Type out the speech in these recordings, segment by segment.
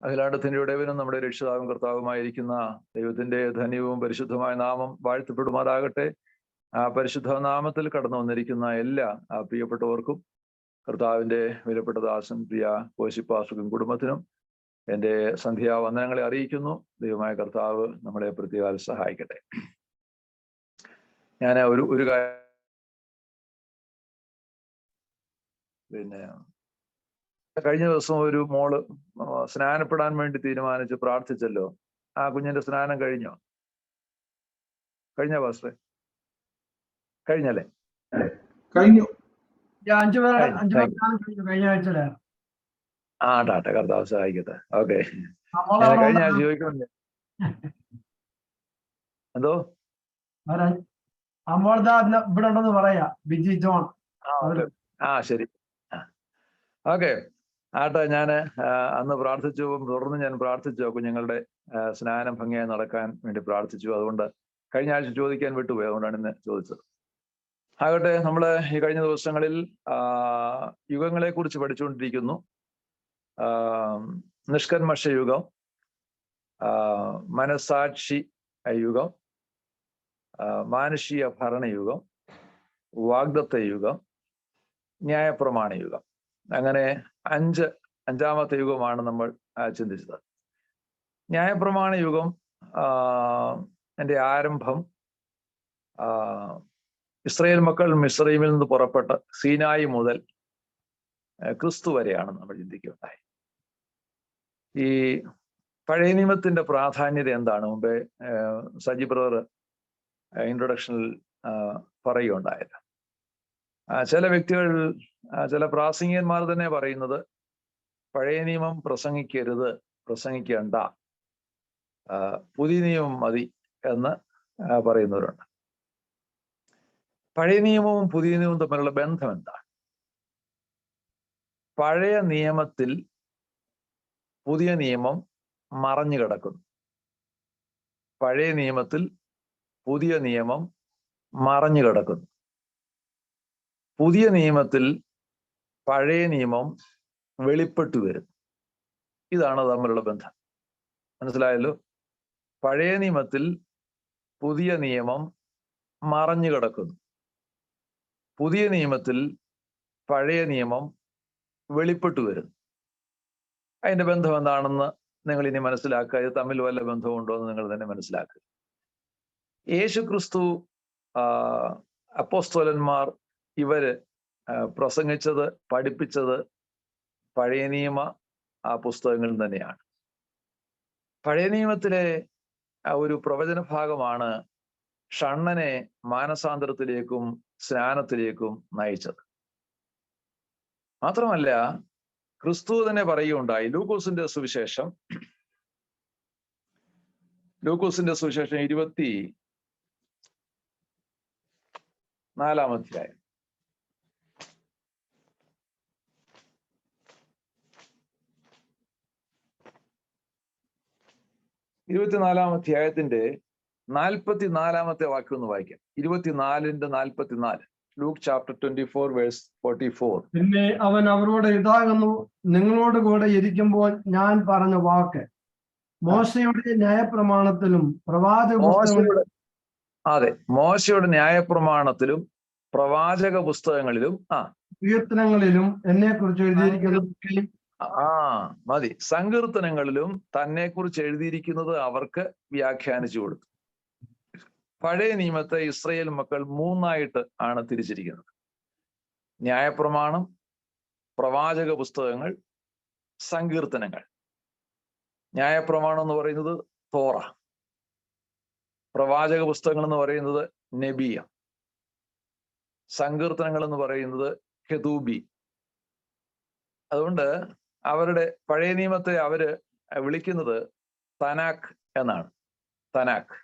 അഖിലാണ്ടത്തിന്റെ ഉടയവനും നമ്മുടെ രക്ഷിതാവും കർത്താവുമായിരിക്കുന്ന ദൈവത്തിന്റെ ധന്യവും പരിശുദ്ധമായ നാമം വാഴ്ത്തപ്പെടുമാറാകട്ടെ. ആ പരിശുദ്ധ നാമത്തിൽ കടന്നു വന്നിരിക്കുന്ന എല്ലാ പ്രിയപ്പെട്ടവർക്കും കർത്താവിന്റെ വിലപ്പെട്ട ദാസൻ പ്രിയ കോശിപ്പാസുക്കും കുടുംബത്തിനും എൻ്റെ സന്ധ്യാവന്ദനങ്ങളെ അറിയിക്കുന്നു. ദൈവമായ കർത്താവ് നമ്മളെ പ്രത്യേകം സഹായിക്കട്ടെ. ഞാൻ ഒരു കാര്യം കഴിഞ്ഞ ദിവസം ഒരു മോള് സ്നാനപ്പെടാൻ വേണ്ടി തീരുമാനിച്ച് പ്രാർത്ഥിച്ചല്ലോ. ആ കുഞ്ഞിന്റെ സ്നാനം കഴിഞ്ഞോ? കഴിഞ്ഞ പാസ്റ്ററെ? കഴിഞ്ഞല്ലേ? കഴിഞ്ഞു. ആ ടാട്ടെ, കർത്താവ് സഹായിക്കട്ടെ. ഓക്കെ, കഴിഞ്ഞ ആഴ്ച ചോദിക്കണം. എന്തോ ആ ശരി, ഓക്കെ ആട്ടെ. ഞാൻ അന്ന് പ്രാർത്ഥിച്ചു, തുടർന്ന് ഞാൻ പ്രാർത്ഥിച്ചു കുഞ്ഞുങ്ങളുടെ സ്നാനം ഭംഗിയായി നടക്കാൻ വേണ്ടി പ്രാർത്ഥിച്ചു. അതുകൊണ്ട് കഴിഞ്ഞ ആഴ്ച ചോദിക്കാൻ വിട്ടുപോയി, അതുകൊണ്ടാണ് ഇന്ന് ചോദിച്ചത്. ആകട്ടെ, നമ്മൾ ഈ കഴിഞ്ഞ ദിവസങ്ങളിൽ യുഗങ്ങളെ കുറിച്ച് പഠിച്ചുകൊണ്ടിരിക്കുന്നു. നിഷ്കന്മഷ യുഗം, മനസാക്ഷി യുഗം, മാനുഷിക ഭരണയുഗം, വാഗ്ദത്ത യുഗം, ന്യായപ്രമാണ യുഗം. അങ്ങനെ അഞ്ചാമത്തെ യുഗമാണ് നമ്മൾ ചിന്തിച്ചത്. ന്യായപ്രമാണ യുഗം എൻ്റെ ആരംഭം ഇസ്രായേൽ മക്കൾ മിസ്രൈമിൽ നിന്ന് പുറപ്പെട്ട സീനായി മുതൽ ക്രിസ്തു വരെയാണ് നമ്മൾ ചിന്തിക്കുകയുണ്ടായി. ഈ പഴയ നിയമത്തിന്റെ പ്രാധാന്യത എന്താണ് മുമ്പേ സജി ബ്രദർ ഇൻട്രൊഡക്ഷനിൽ പറയുകയുണ്ടായത്. ചില വ്യക്തികൾ, ചില പ്രാസംഗികന്മാർ തന്നെ പറയുന്നത് പഴയ നിയമം പ്രസംഗിക്കേണ്ട, പുതിയ നിയമം മതി എന്ന് പറയുന്നവരുണ്ട്. പഴയ നിയമവും പുതിയ നിയമവും തമ്മിലുള്ള ബന്ധം എന്താണ്? പഴയ നിയമത്തിൽ പുതിയ നിയമം മറഞ്ഞു കിടക്കുന്നു. പഴയ നിയമത്തിൽ പുതിയ നിയമം മറഞ്ഞു കിടക്കുന്നു. പുതിയ നിയമത്തിൽ പഴയ നിയമം വെളിപ്പെട്ടു വരുന്നു. ഇതാണ് തമ്മിലുള്ള ബന്ധം. മനസ്സിലായല്ലോ? പഴയ നിയമത്തിൽ പുതിയ നിയമം മറഞ്ഞു കിടക്കുന്നു. പുതിയ നിയമത്തിൽ പഴയ നിയമം വെളിപ്പെട്ടു വരുന്നു. അതിന്റെ ബന്ധം എന്താണെന്ന് നിങ്ങൾ ഇനി മനസ്സിലാക്കുക. ഇത് തമ്മിൽ വല്ല ബന്ധമുണ്ടോ എന്ന് നിങ്ങൾ തന്നെ മനസ്സിലാക്കുക. യേശു ക്രിസ്തു, അപ്പോസ്തലന്മാർ, ഇവര് പ്രസംഗിച്ചത്, പഠിപ്പിച്ചത് പഴയ നിയമ പുസ്തകങ്ങളിൽ തന്നെയാണ്. പഴയ നിയമത്തിലെ ഒരു പ്രവചന ഭാഗമാണ് ഷണ്ണനെ മാനസാന്തരത്തിലേക്കും സ്നാനത്തിലേക്കും നയിച്ചത്. മാത്രമല്ല, ക്രിസ്തു തന്നെ പറയുകയുണ്ടായി. ലൂക്കോസിന്റെ സുവിശേഷം 24-ാം അധ്യായം. 24-ാം അധ്യായത്തിന്റെ 44-ാമത്തെ വാക്യം ഒന്ന് വായിക്കാം. 24-ന്റെ-44. Luke chapter 24 verse 44. പിന്നെ അവൻ അവരോട് ഇതാകുന്നു നിങ്ങളോട് കൂടെ ഇരിക്കുമ്പോൾ ഞാൻ പറഞ്ഞ വാക്ക് മോശയുടെ ന്യായപ്രമാണത്തിലും മോശയുടെ ന്യായപ്രമാണത്തിലും പ്രവാചക പുസ്തകങ്ങളിലും കീർത്തനങ്ങളിലും എന്നെ കുറിച്ച് എഴുതിയിരിക്കുന്നത് മതി. സങ്കീർത്തനങ്ങളിലും തന്നെ കുറിച്ച് എഴുതിയിരിക്കുന്നത് അവർക്ക് വ്യാഖ്യാനിച്ചു കൊടുത്തു. പഴയ നിയമത്തെ ഇസ്രായേൽ മക്കൾ 3ആയിട്ട് ആണ് തിരിച്ചിരിക്കുന്നത്: ന്യായപ്രമാണം, പ്രവാചക പുസ്തകങ്ങൾ, സങ്കീർത്തനങ്ങൾ. ന്യായപ്രമാണം എന്ന് പറയുന്നത് തോറ, പ്രവാചക പുസ്തകങ്ങൾ എന്ന് പറയുന്നത് നബിയ, സങ്കീർത്തനങ്ങൾ എന്ന് പറയുന്നത് കെതൂബി. അതുകൊണ്ട് അവരുടെ പഴയ നിയമത്തെ അവര് വിളിക്കുന്നത് തനാഖ് എന്നാണ്. തനാഖ്,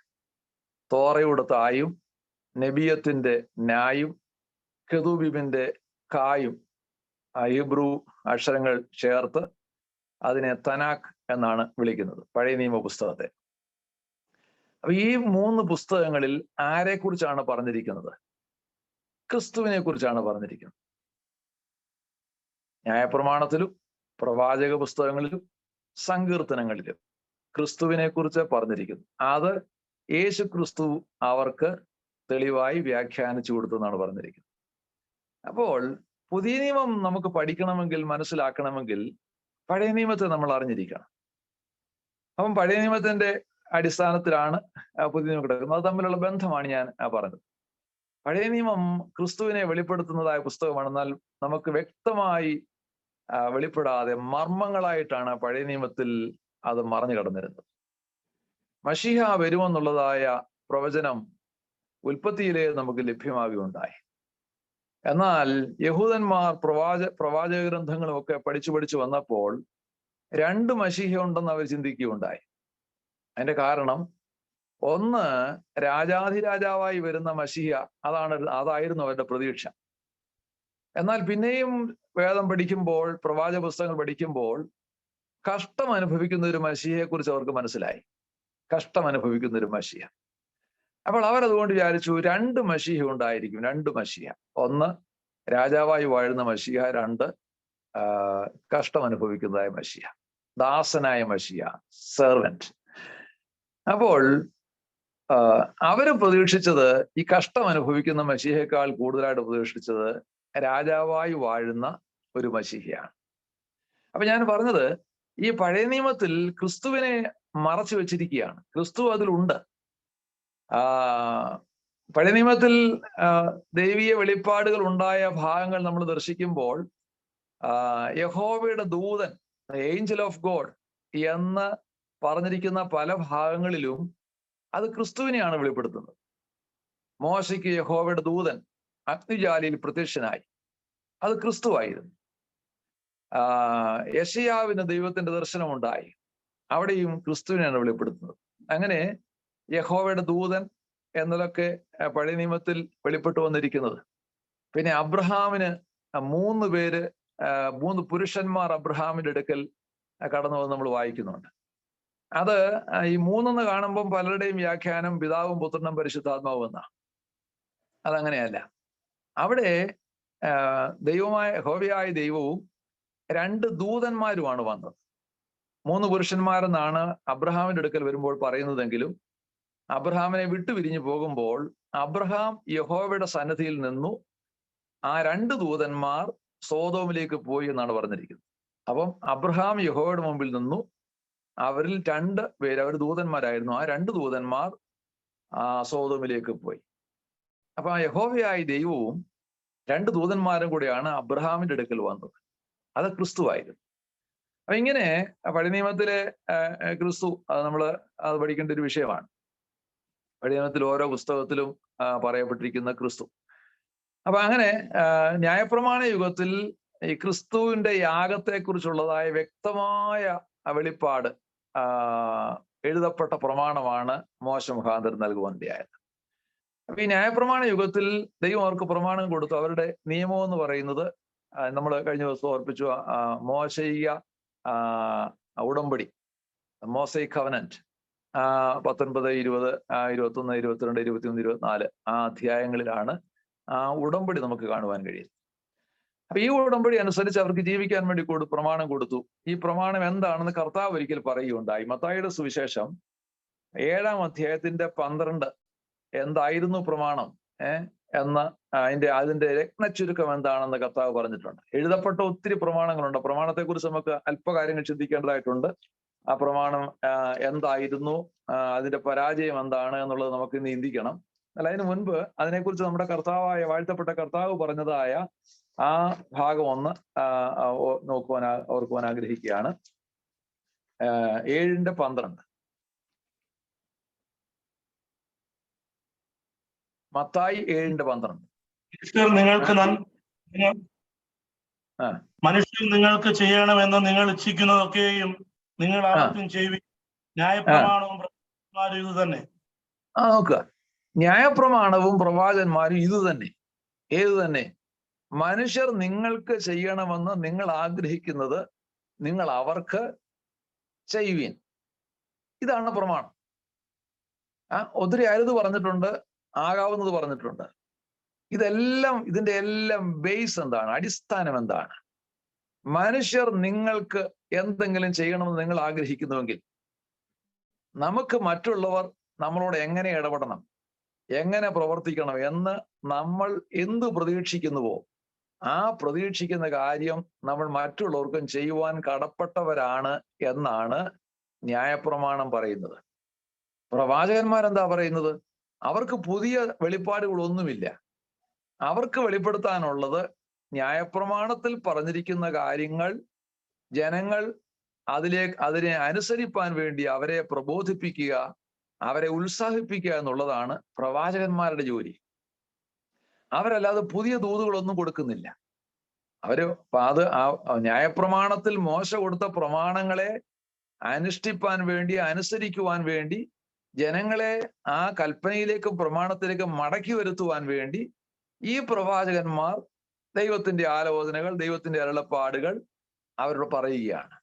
തോറയുടെ തായും നബിയത്തിന്റെ നായും കെതൂബിന്റെ കായും ഹീബ്രു അക്ഷരങ്ങൾ ചേർത്ത് അതിനെ തനാഖ് എന്നാണ് വിളിക്കുന്നത്, പഴയ നിയമ പുസ്തകത്തെ. അപ്പൊ ഈ 3 പുസ്തകങ്ങളിൽ ആരെക്കുറിച്ചാണ് പറഞ്ഞിരിക്കുന്നത്? ക്രിസ്തുവിനെ കുറിച്ചാണ് പറഞ്ഞിരിക്കുന്നത്. ന്യായപ്രമാണത്തിലും പ്രവാചക പുസ്തകങ്ങളിലും സങ്കീർത്തനങ്ങളിലും ക്രിസ്തുവിനെ കുറിച്ച് പറഞ്ഞിരിക്കുന്നു. അത് യേശു ക്രിസ്തു അവർക്ക് തെളിവായി വ്യാഖ്യാനിച്ചു കൊടുത്തു എന്നാണ് പറഞ്ഞിരിക്കുന്നത്. അപ്പോൾ പുതിയ നിയമം നമുക്ക് പഠിക്കണമെങ്കിൽ, മനസ്സിലാക്കണമെങ്കിൽ പഴയ നിയമത്തെ നമ്മൾ അറിഞ്ഞിരിക്കണം. അപ്പം പഴയ നിയമത്തിന്റെ അടിസ്ഥാനത്തിലാണ് പുതിയ നിയമം കിടക്കുന്നത്. അത് തമ്മിലുള്ള ബന്ധമാണ് ഞാൻ പറഞ്ഞത്. പഴയ നിയമം ക്രിസ്തുവിനെ വെളിപ്പെടുത്തുന്നതായ പുസ്തകമാണ്. എന്നാൽ നമുക്ക് വ്യക്തമായി വെളിപ്പെടാതെ മർമ്മങ്ങളായിട്ടാണ് പഴയ നിയമത്തിൽ അത് മറഞ്ഞു കിടന്നിരുന്നത്. മശീഹ വരുമെന്നുള്ളതായ പ്രവചനം ഉൽപ്പത്തിയിലെ നമുക്ക് ലഭ്യമാകുകയുണ്ടായി. എന്നാൽ യഹൂദന്മാർ പ്രവാചക ഗ്രന്ഥങ്ങളും ഒക്കെ പഠിച്ചു വന്നപ്പോൾ 2 മശീഹ ഉണ്ടെന്ന് അവർ ചിന്തിക്കുകയുണ്ടായി. അതിന്റെ കാരണം, ഒന്ന് രാജാധിരാജാവായി വരുന്ന മശീഹ, അതായിരുന്നു അവരുടെ പ്രതീക്ഷ. എന്നാൽ പിന്നെയും വേദം പഠിക്കുമ്പോൾ, പ്രവാചക പുസ്തകങ്ങൾ പഠിക്കുമ്പോൾ കഷ്ടം അനുഭവിക്കുന്ന ഒരു മശീഹയെ കുറിച്ച് അവർക്ക് മനസ്സിലായി. കഷ്ടം അനുഭവിക്കുന്ന ഒരു മശീഹ. അപ്പോൾ അവരതുകൊണ്ട് വിചാരിച്ചു 2 മശീഹ ഉണ്ടായിരിക്കും. 2 മശീഹ. ഒന്ന് രാജാവായി വാഴുന്ന മശീഹ, 2 കഷ്ടം അനുഭവിക്കുന്നതായ മശീഹ, ദാസനായ മശീഹ, സെർവന്റ്. അപ്പോൾ അവര് പ്രതീക്ഷിച്ചത് ഈ കഷ്ടം അനുഭവിക്കുന്ന മശീഹയേക്കാൾ കൂടുതലായിട്ട് പ്രതീക്ഷിച്ചത് രാജാവായി വാഴുന്ന ഒരു മശീഹയാണ്. അപ്പൊ ഞാൻ പറഞ്ഞത്, ഈ പഴയ നിയമത്തിൽ ക്രിസ്തുവിനെ മറച്ചു വെച്ചിരിക്കുകയാണ്. ക്രിസ്തു അതിലുണ്ട്. പഴയ നിയമത്തിൽ ദൈവീയ വെളിപ്പാടുകൾ ഉണ്ടായ ഭാഗങ്ങൾ നമ്മൾ ദർശിക്കുമ്പോൾ യഹോവയുടെ ദൂതൻ, ഏഞ്ചൽ ഓഫ് ഗോഡ് എന്ന് പറഞ്ഞിരിക്കുന്ന പല ഭാഗങ്ങളിലും അത് ക്രിസ്തുവിനെയാണ് വെളിപ്പെടുത്തുന്നത്. മോശയ്ക്ക് യഹോവയുടെ ദൂതൻ അഗ്നിജാലിയിൽ പ്രത്യക്ഷനായി, അത് ക്രിസ്തുവായിരുന്നു. യെശയ്യാവിന് ദൈവത്തിന്റെ ദർശനമുണ്ടായി, അവിടെയും ക്രിസ്തുവിനെയാണ് വെളിപ്പെടുത്തുന്നത്. അങ്ങനെ യഹോവയുടെ ദൂതൻ എന്നതൊക്കെ പഴയ നിയമത്തിൽ വെളിപ്പെട്ടു വന്നിരിക്കുന്നത്. പിന്നെ അബ്രഹാമിന് 3 പുരുഷന്മാർ അബ്രഹാമിന്റെ അടുക്കൽ കടന്നു വന്ന് നമ്മൾ വായിക്കുന്നുണ്ട്. അത് ഈ 3 കാണുമ്പം പലരുടെയും വ്യാഖ്യാനം പിതാവും പുത്രനും പരിശുദ്ധാത്മാവും എന്നാണ്. അതങ്ങനെയല്ല. അവിടെ യഹോവയായ ദൈവവും 2 ദൂതന്മാരുമാണ് വന്നത്. 3 പുരുഷന്മാരെന്നാണ് അബ്രഹാമിന്റെ അടുക്കൽ വരുമ്പോൾ പറയുന്നതെങ്കിലും അബ്രഹാമിനെ വിട്ടുപിരിഞ്ഞു പോകുമ്പോൾ അബ്രഹാം യഹോവയുടെ സന്നിധിയിൽ നിന്നു. ആ 2 ദൂതന്മാർ സോദോമിലേക്ക് പോയി എന്നാണ് പറഞ്ഞിരിക്കുന്നത്. അപ്പം അബ്രഹാം യഹോവയുടെ മുമ്പിൽ നിന്നു. അവരിൽ 2 പേര്, അവർ ദൂതന്മാരായിരുന്നു. ആ 2 ദൂതന്മാർ സോദോമിലേക്ക് പോയി. അപ്പൊ ആ യഹോവയായ ദൈവവും 2 ദൂതന്മാരും കൂടെയാണ് അബ്രഹാമിന്റെ അടുക്കൽ വന്നത്. അത് ക്രിസ്തുവായിരുന്നു. അപ്പൊ ഇങ്ങനെ പഴയ നിയമത്തിലെ ക്രിസ്തു, അത് പഠിക്കേണ്ട ഒരു വിഷയമാണ്. പഴയ നിയമത്തിൽ ഓരോ പുസ്തകത്തിലും പറയപ്പെട്ടിരിക്കുന്ന ക്രിസ്തു. അപ്പൊ അങ്ങനെ ന്യായപ്രമാണ യുഗത്തിൽ ഈ ക്രിസ്തുവിന്റെ യാഗത്തെക്കുറിച്ചുള്ളതായ വ്യക്തമായ വെളിപ്പാട് എഴുതപ്പെട്ട പ്രമാണമാണ് മോശ മുഖാന്തരം നൽകുവാനിടയായത്. അപ്പൊ ഈ ന്യായപ്രമാണ യുഗത്തിൽ ദൈവം അവർക്ക് പ്രമാണം കൊടുത്തു. അവരുടെ നിയമം എന്ന് പറയുന്നത് നമ്മൾ കഴിഞ്ഞ ദിവസം ഓർപ്പിച്ചു, മോശയിക ഉടമ്പടി, മോസൈക് കവനന്റ്, 19, 20, 21, 22, 23, 24 ആ അധ്യായങ്ങളിലാണ് ആ ഉടമ്പടി നമുക്ക് കാണുവാൻ കഴിയുന്നത്. അപ്പൊ ഈ ഉടമ്പടി അനുസരിച്ച് അവർക്ക് ജീവിക്കാൻ വേണ്ടി പ്രമാണം കൊടുത്തു. ഈ പ്രമാണം എന്താണെന്ന് കർത്താവ് ഒരിക്കൽ പറയുകയുണ്ടായി. മത്തായിയുടെ സുവിശേഷം 7-ാം അധ്യായത്തിന്റെ 12 എന്തായിരുന്നു പ്രമാണം എന്ന് അതിന്റെ രത്നച്ചുരുക്കം എന്താണെന്ന് കർത്താവ് പറഞ്ഞിട്ടുണ്ട്. എഴുതപ്പെട്ട ഒത്തിരി പ്രമാണങ്ങളുണ്ട്. പ്രമാണത്തെക്കുറിച്ച് നമുക്ക് അല്പകാര്യങ്ങൾ ചിന്തിക്കേണ്ടതായിട്ടുണ്ട്. ആ പ്രമാണം എന്തായിരുന്നു, അതിന്റെ പരാജയം എന്താണ് എന്നുള്ളത് നമുക്ക് ഇന്ന് ചിന്തിക്കണം. അല്ല, അതിനു മുൻപ് അതിനെക്കുറിച്ച് നമ്മുടെ വാഴ്ത്തപ്പെട്ട കർത്താവ് പറഞ്ഞതായ ആ ഭാഗം ഒന്ന് ഓർക്കുവാൻ ആഗ്രഹിക്കുകയാണ്. 7:12 മത്തായി 7:12. മനുഷ്യർ നിങ്ങൾക്ക് ചെയ്യണമെന്ന് നിങ്ങൾ ഇച്ഛിക്കുന്നതൊക്കെയും നിങ്ങൾ ആർക്കും ചെയ്യുവിൻ, ന്യായപ്രമാണവും പ്രവാചകന്മാരും ഇത് തന്നെ. നോക്കുക, ന്യായപ്രമാണവും പ്രവാചകന്മാരും ഇത് തന്നെ. ഏത് തന്നെ? മനുഷ്യർ നിങ്ങൾക്ക് ചെയ്യണമെന്ന് നിങ്ങൾ ആഗ്രഹിക്കുന്നത് നിങ്ങൾ അവർക്ക് ചെയ്യുവിൻ. ഇതാണ് പ്രമാണം. ഒത്തിരി അരുത് പറഞ്ഞിട്ടുണ്ട്, ആകാവുന്നത് പറഞ്ഞിട്ടുണ്ട്. ഇതിന്റെ എല്ലാം ബേസ് എന്താണ്? അടിസ്ഥാനം എന്താണ്? മനുഷ്യർ നിങ്ങൾക്ക് എന്തെങ്കിലും ചെയ്യണമെന്ന് നിങ്ങൾ ആഗ്രഹിക്കുന്നുവെങ്കിൽ നമുക്ക് മറ്റുള്ളവർ നമ്മളോട് എങ്ങനെ ഇടപെടണം, എങ്ങനെ പ്രവർത്തിക്കണം എന്ന് നമ്മൾ എന്ത് പ്രതീക്ഷിക്കുന്നുവോ ആ പ്രതീക്ഷിക്കുന്ന കാര്യം നമ്മൾ മറ്റുള്ളവർക്കും ചെയ്യുവാൻ കടപ്പെട്ടവരാണ് എന്നാണ് ന്യായപ്രമാണം പറയുന്നത്. പ്രവാചകന്മാരെന്താ പറയുന്നത്? അവർക്ക് പുതിയ വെളിപ്പാടുകളൊന്നുമില്ല. അവർക്ക് വെളിപ്പെടുത്താനുള്ളത് ന്യായപ്രമാണത്തിൽ പറഞ്ഞിരിക്കുന്ന കാര്യങ്ങൾ ജനങ്ങൾ അതിനെ അനുസരിപ്പാൻ വേണ്ടി അവരെ പ്രബോധിപ്പിക്കുക, അവരെ ഉത്സാഹിപ്പിക്കുക എന്നുള്ളതാണ് പ്രവാചകന്മാരുടെ ജോലി. അവരല്ലാതെ പുതിയ ദൂതുകളൊന്നും കൊടുക്കുന്നില്ല. അവര് അത് ന്യായപ്രമാണത്തിൽ മോശ കൊടുത്ത പ്രമാണങ്ങളെ അനുഷ്ഠിപ്പാൻ വേണ്ടി, അനുസരിക്കുവാൻ വേണ്ടി, ജനങ്ങളെ ആ കൽപ്പനയിലേക്കും പ്രമാണത്തിലേക്കും മടക്കി വരുത്തുവാൻ വേണ്ടി ഈ പ്രവാചകന്മാർ ദൈവത്തിന്റെ ആലോചനകൾ, ദൈവത്തിന്റെ അരുളപ്പാടുകൾ അവരോട് പറയുകയാണ്.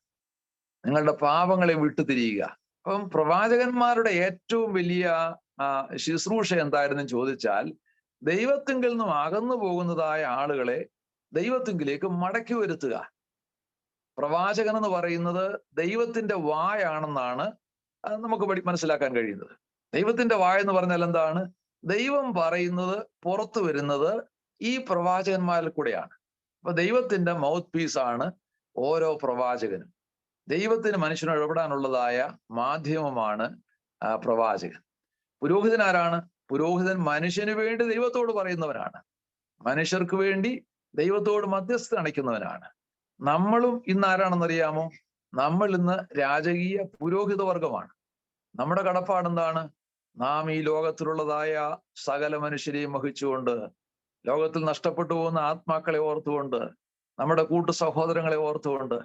നിങ്ങളുടെ പാപങ്ങളെ വിട്ടുതിരിയുക. അപ്പം പ്രവാചകന്മാരുടെ ഏറ്റവും വലിയ ശുശ്രൂഷ എന്തായിരുന്നു ചോദിച്ചാൽ, ദൈവത്തിങ്കിൽ നിന്നും അകന്നു പോകുന്നതായ ആളുകളെ ദൈവത്തിങ്കിലേക്ക് മടക്കി വരുത്തുക. പ്രവാചകൻ എന്ന് പറയുന്നത് ദൈവത്തിന്റെ വായാണെന്നാണ് നമുക്ക് മനസ്സിലാക്കാൻ കഴിയുന്നത്. ദൈവത്തിന്റെ വായ എന്ന് പറഞ്ഞാൽ എന്താണ്? ദൈവം പറയുന്നത് പുറത്തു വരുന്നത് ഈ പ്രവാചകന്മാരിൽ കൂടെയാണ്. അപ്പൊ ദൈവത്തിന്റെ മൗത്ത് പീസാണ് ഓരോ പ്രവാചകനും. ദൈവത്തിന് മനുഷ്യനോട് ഇടപെടാനുള്ളതായ മാധ്യമമാണ് പ്രവാചകൻ. പുരോഹിതൻ ആരാണ്? പുരോഹിതൻ മനുഷ്യന് വേണ്ടി ദൈവത്തോട് പറയുന്നവനാണ്, മനുഷ്യർക്ക് വേണ്ടി ദൈവത്തോട് മധ്യസ്ഥ അണയ്ക്കുന്നവനാണ്. നമ്മളും ഇന്ന് ആരാണെന്നറിയാമോ? നമ്മൾ ഇന്ന് രാജകീയ പുരോഹിത വർഗമാണ്. നമ്മുടെ കടപ്പാടെന്താണ്? നാം ഈ ലോകത്തിലുള്ളതായ സകല മനുഷ്യരെയും വഹിച്ചുകൊണ്ട്, ലോകത്തിൽ നഷ്ടപ്പെട്ടു പോകുന്ന ആത്മാക്കളെ ഓർത്തുകൊണ്ട്, നമ്മുടെ കൂട്ടു സഹോദരങ്ങളെ ഓർത്തുകൊണ്ട്,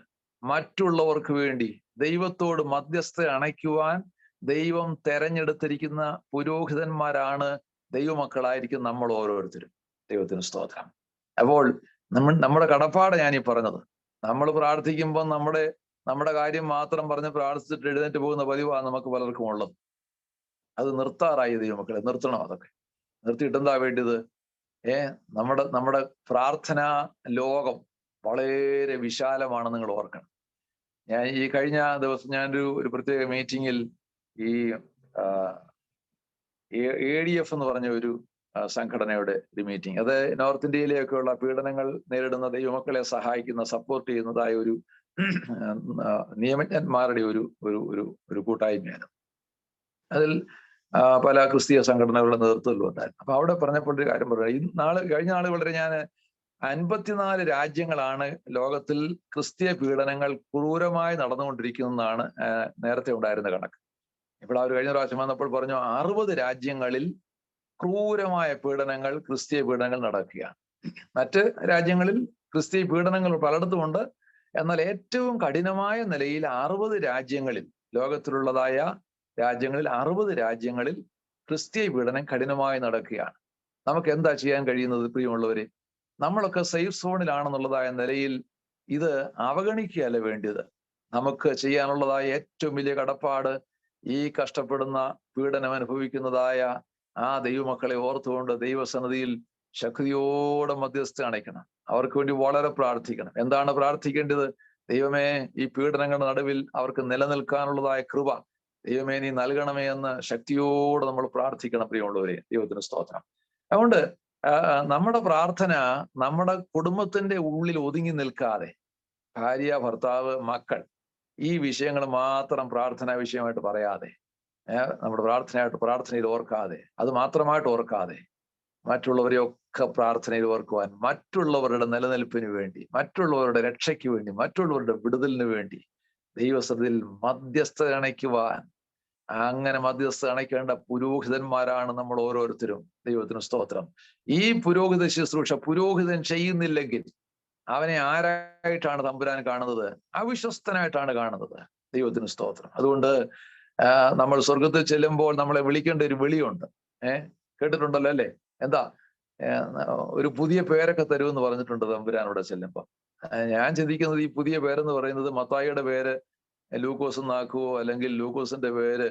മറ്റുള്ളവർക്ക് വേണ്ടി ദൈവത്തോട് മധ്യസ്ഥ അണയ്ക്കുവാൻ ദൈവം തെരഞ്ഞെടുത്തിരിക്കുന്ന പുരോഹിതന്മാരാണ് ദൈവമക്കളായിരിക്കും നമ്മൾ ഓരോരുത്തരും. ദൈവത്തിന് സ്തോത്രം. അപ്പോൾ നമ്മുടെ കടപ്പാട് ഞാനീ പറഞ്ഞത്. നമ്മൾ പ്രാർത്ഥിക്കുമ്പോൾ നമ്മുടെ കാര്യം മാത്രം പറഞ്ഞ് പ്രാർത്ഥിച്ചിട്ട് എഴുന്നേറ്റ് പോകുന്ന പതിവാണ് നമുക്ക് പലർക്കും ഉള്ളത്. അത് നിർത്താറായി ദൈവമക്കളെ. നിർത്തണം. അതൊക്കെ നിർത്തിയിട്ട് എന്താ വേണ്ടത്? നമ്മുടെ പ്രാർത്ഥനാ ലോകം വളരെ വിശാലമാണ്. നിങ്ങൾ ഓർക്കണം. ഞാൻ ഈ കഴിഞ്ഞ ദിവസം ഞാനൊരു പ്രത്യേക മീറ്റിങ്ങിൽ ഈ ADF എന്ന് പറഞ്ഞ ഒരു സംഘടനയുടെ ഒരു മീറ്റിംഗ്, അത് നോർത്ത് ഇന്ത്യയിലെയൊക്കെയുള്ള പീഡനങ്ങൾ നേരിടുന്ന ദൈവമക്കളെ സഹായിക്കുന്ന, സപ്പോർട്ട് ചെയ്യുന്നതായ ഒരു നിയമജ്ഞന്മാരുടെ ഒരു കൂട്ടായ്മയാണ്. അതിൽ പല ക്രിസ്തീയ സംഘടനകളുടെ നേതൃത്വത്തിലും ഉണ്ടായിരുന്നു. അപ്പൊ അവിടെ പറഞ്ഞപ്പോൾ ഒരു കാര്യം പറഞ്ഞു. കഴിഞ്ഞ നാളുകളിൽ ഞാൻ 54 രാജ്യങ്ങളാണ് ലോകത്തിൽ ക്രിസ്തീയ പീഡനങ്ങൾ ക്രൂരമായി നടന്നുകൊണ്ടിരിക്കുന്നതെന്നാണ് നേരത്തെ ഉണ്ടായിരുന്ന കണക്ക്. ഇപ്പോൾ അവർ കഴിഞ്ഞ പ്രാവശ്യം വന്നപ്പോൾ പറഞ്ഞു 60 രാജ്യങ്ങളിൽ ക്രൂരമായ പീഡനങ്ങൾ, ക്രിസ്തീയ പീഡനങ്ങൾ നടക്കുകയാണ്. മറ്റ് രാജ്യങ്ങളിൽ ക്രിസ്തീയ പീഡനങ്ങൾ പലയിടത്തുമുണ്ട്. എന്നാൽ ഏറ്റവും കഠിനമായ നിലയിൽ 60 രാജ്യങ്ങളിൽ, ലോകത്തിലുള്ളതായ രാജ്യങ്ങളിൽ 60 രാജ്യങ്ങളിൽ ക്രിസ്തീയ പീഡനം കഠിനമായി നടക്കുകയാണ്. നമുക്ക് എന്താ ചെയ്യാൻ കഴിയുന്നത് പ്രിയമുള്ളവരെ? നമ്മളൊക്കെ സേഫ് സോണിലാണെന്നുള്ളതായ നിലയിൽ ഇത് അവഗണിക്കുകയല്ല വേണ്ടത്. നമുക്ക് ചെയ്യാനുള്ളതായ ഏറ്റവും വലിയ കടപ്പാട് ഈ കഷ്ടപ്പെടുന്ന, പീഡനം അനുഭവിക്കുന്നതായ ആ ദൈവമക്കളെ ഓർത്തുകൊണ്ട് ദൈവസന്നിധിയിൽ ശക്തിയോടെ മധ്യസ്ഥ അണയ്ക്കണം. അവർക്ക് വേണ്ടി വളരെ പ്രാർത്ഥിക്കണം. എന്താണ് പ്രാർത്ഥിക്കേണ്ടത്? ദൈവമേ, ഈ പീഡനങ്ങളുടെ നടുവിൽ അവർക്ക് നിലനിൽക്കാനുള്ളതായ കൃപ ദൈവമേ നീ നൽകണമേ എന്ന് ശക്തിയോടെ നമ്മൾ പ്രാർത്ഥിക്കണം പ്രിയമുള്ളവരെ. ദൈവത്തിന് സ്തോത്രം. അതുകൊണ്ട് നമ്മുടെ പ്രാർത്ഥന നമ്മുടെ കുടുംബത്തിന്റെ ഉള്ളിൽ ഒതുങ്ങി നിൽക്കാതെ, ഭാര്യ, ഭർത്താവ്, മക്കൾ, ഈ വിഷയങ്ങൾ മാത്രം പ്രാർത്ഥനാ വിഷയമായിട്ട് പറയാതെ, നമ്മുടെ പ്രാർത്ഥനയിൽ ഓർക്കാതെ, അത് മാത്രമായിട്ട് ഓർക്കാതെ, മറ്റുള്ളവരെയൊക്കെ പ്രാർത്ഥനയിൽ ഓർക്കുവാൻ, മറ്റുള്ളവരുടെ നിലനിൽപ്പിന് വേണ്ടി, മറ്റുള്ളവരുടെ രക്ഷയ്ക്ക് വേണ്ടി, മറ്റുള്ളവരുടെ വിടുതലിന് വേണ്ടി ദൈവസന്നിധിയിൽ മധ്യസ്ഥ അണയ്ക്കുവാൻ, അങ്ങനെ മധ്യസ്ഥ അണയ്ക്കേണ്ട പുരോഹിതന്മാരാണ് നമ്മൾ ഓരോരുത്തരും. ദൈവത്തിന് സ്തോത്രം. ഈ പുരോഹിത ശുശ്രൂഷ പുരോഹിതൻ ചെയ്യുന്നില്ലെങ്കിൽ അവനെ ആരായിട്ടാണ് തമ്പുരാൻ കാണുന്നത്? അവിശ്വസ്തനായിട്ടാണ് കാണുന്നത്. ദൈവത്തിന് സ്തോത്രം. അതുകൊണ്ട് നമ്മൾ സ്വർഗത്തിൽ ചെല്ലുമ്പോൾ നമ്മളെ വിളിക്കേണ്ട ഒരു വിളിയുണ്ട്. കേട്ടിട്ടുണ്ടല്ലോ അല്ലേ? എന്താ? ഒരു പുതിയ പേരൊക്കെ തരുമെന്ന് പറഞ്ഞിട്ടുണ്ട് തമ്പുരാനോടെ ചെല്ലുമ്പോൾ. ഞാൻ ചിന്തിക്കുന്നത് ഈ പുതിയ പേരെന്ന് പറയുന്നത് മത്തായിയുടെ പേര് ലൂക്കോസ് എന്നാക്കുവോ, അല്ലെങ്കിൽ ലൂക്കോസിന്റെ പേര്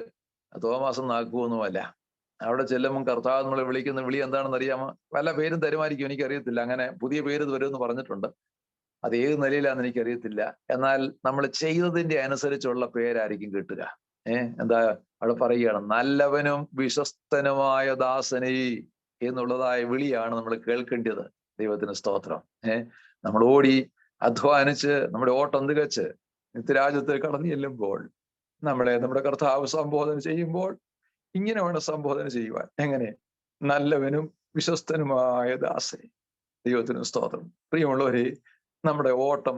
തോമാസ് എന്നാക്കുവോ ഒന്നുമല്ല. അവിടെ ചെല്ലുമ്പോൾ കർത്താവ് നമ്മളെ വിളിക്കുന്ന വിളി എന്താണെന്ന് അറിയാമോ? പല പേരും തരുമായിരിക്കും, എനിക്കറിയത്തില്ല. അങ്ങനെ പുതിയ പേര് വരുമെന്ന് പറഞ്ഞിട്ടുണ്ട്. അത് ഏത് നിലയിലാണെന്ന് എനിക്കറിയത്തില്ല. എന്നാൽ നമ്മൾ ചെയ്തതിന്റെ അനുസരിച്ചുള്ള പേരായിരിക്കും കിട്ടുക. എന്താ അവിടെ പറയുകയാണ്, നല്ലവനും വിശ്വസ്തനുമായ ദാസനേ എന്നുള്ളതായ വിളിയാണ് നമ്മൾ കേൾക്കേണ്ടത്. ദൈവത്തിന് സ്തോത്രം. നമ്മൾ ഓടി അധ്വാനിച്ച് നമ്മുടെ ഓട്ടം തികച്ച് നിത്യരാജ്യത്ത് കടന്നു ചെല്ലുമ്പോൾ നമ്മുടെ കർത്താവ് സംബോധന ചെയ്യുമ്പോൾ ഇങ്ങനെ വേണം സംബോധന ചെയ്യുവാൻ. എങ്ങനെ? നല്ലവനും വിശ്വസ്തനുമായ ദാസനെ. ദൈവത്തിന് സ്തോത്രം. പ്രിയമുള്ളവരെ, നമ്മുടെ ഓട്ടം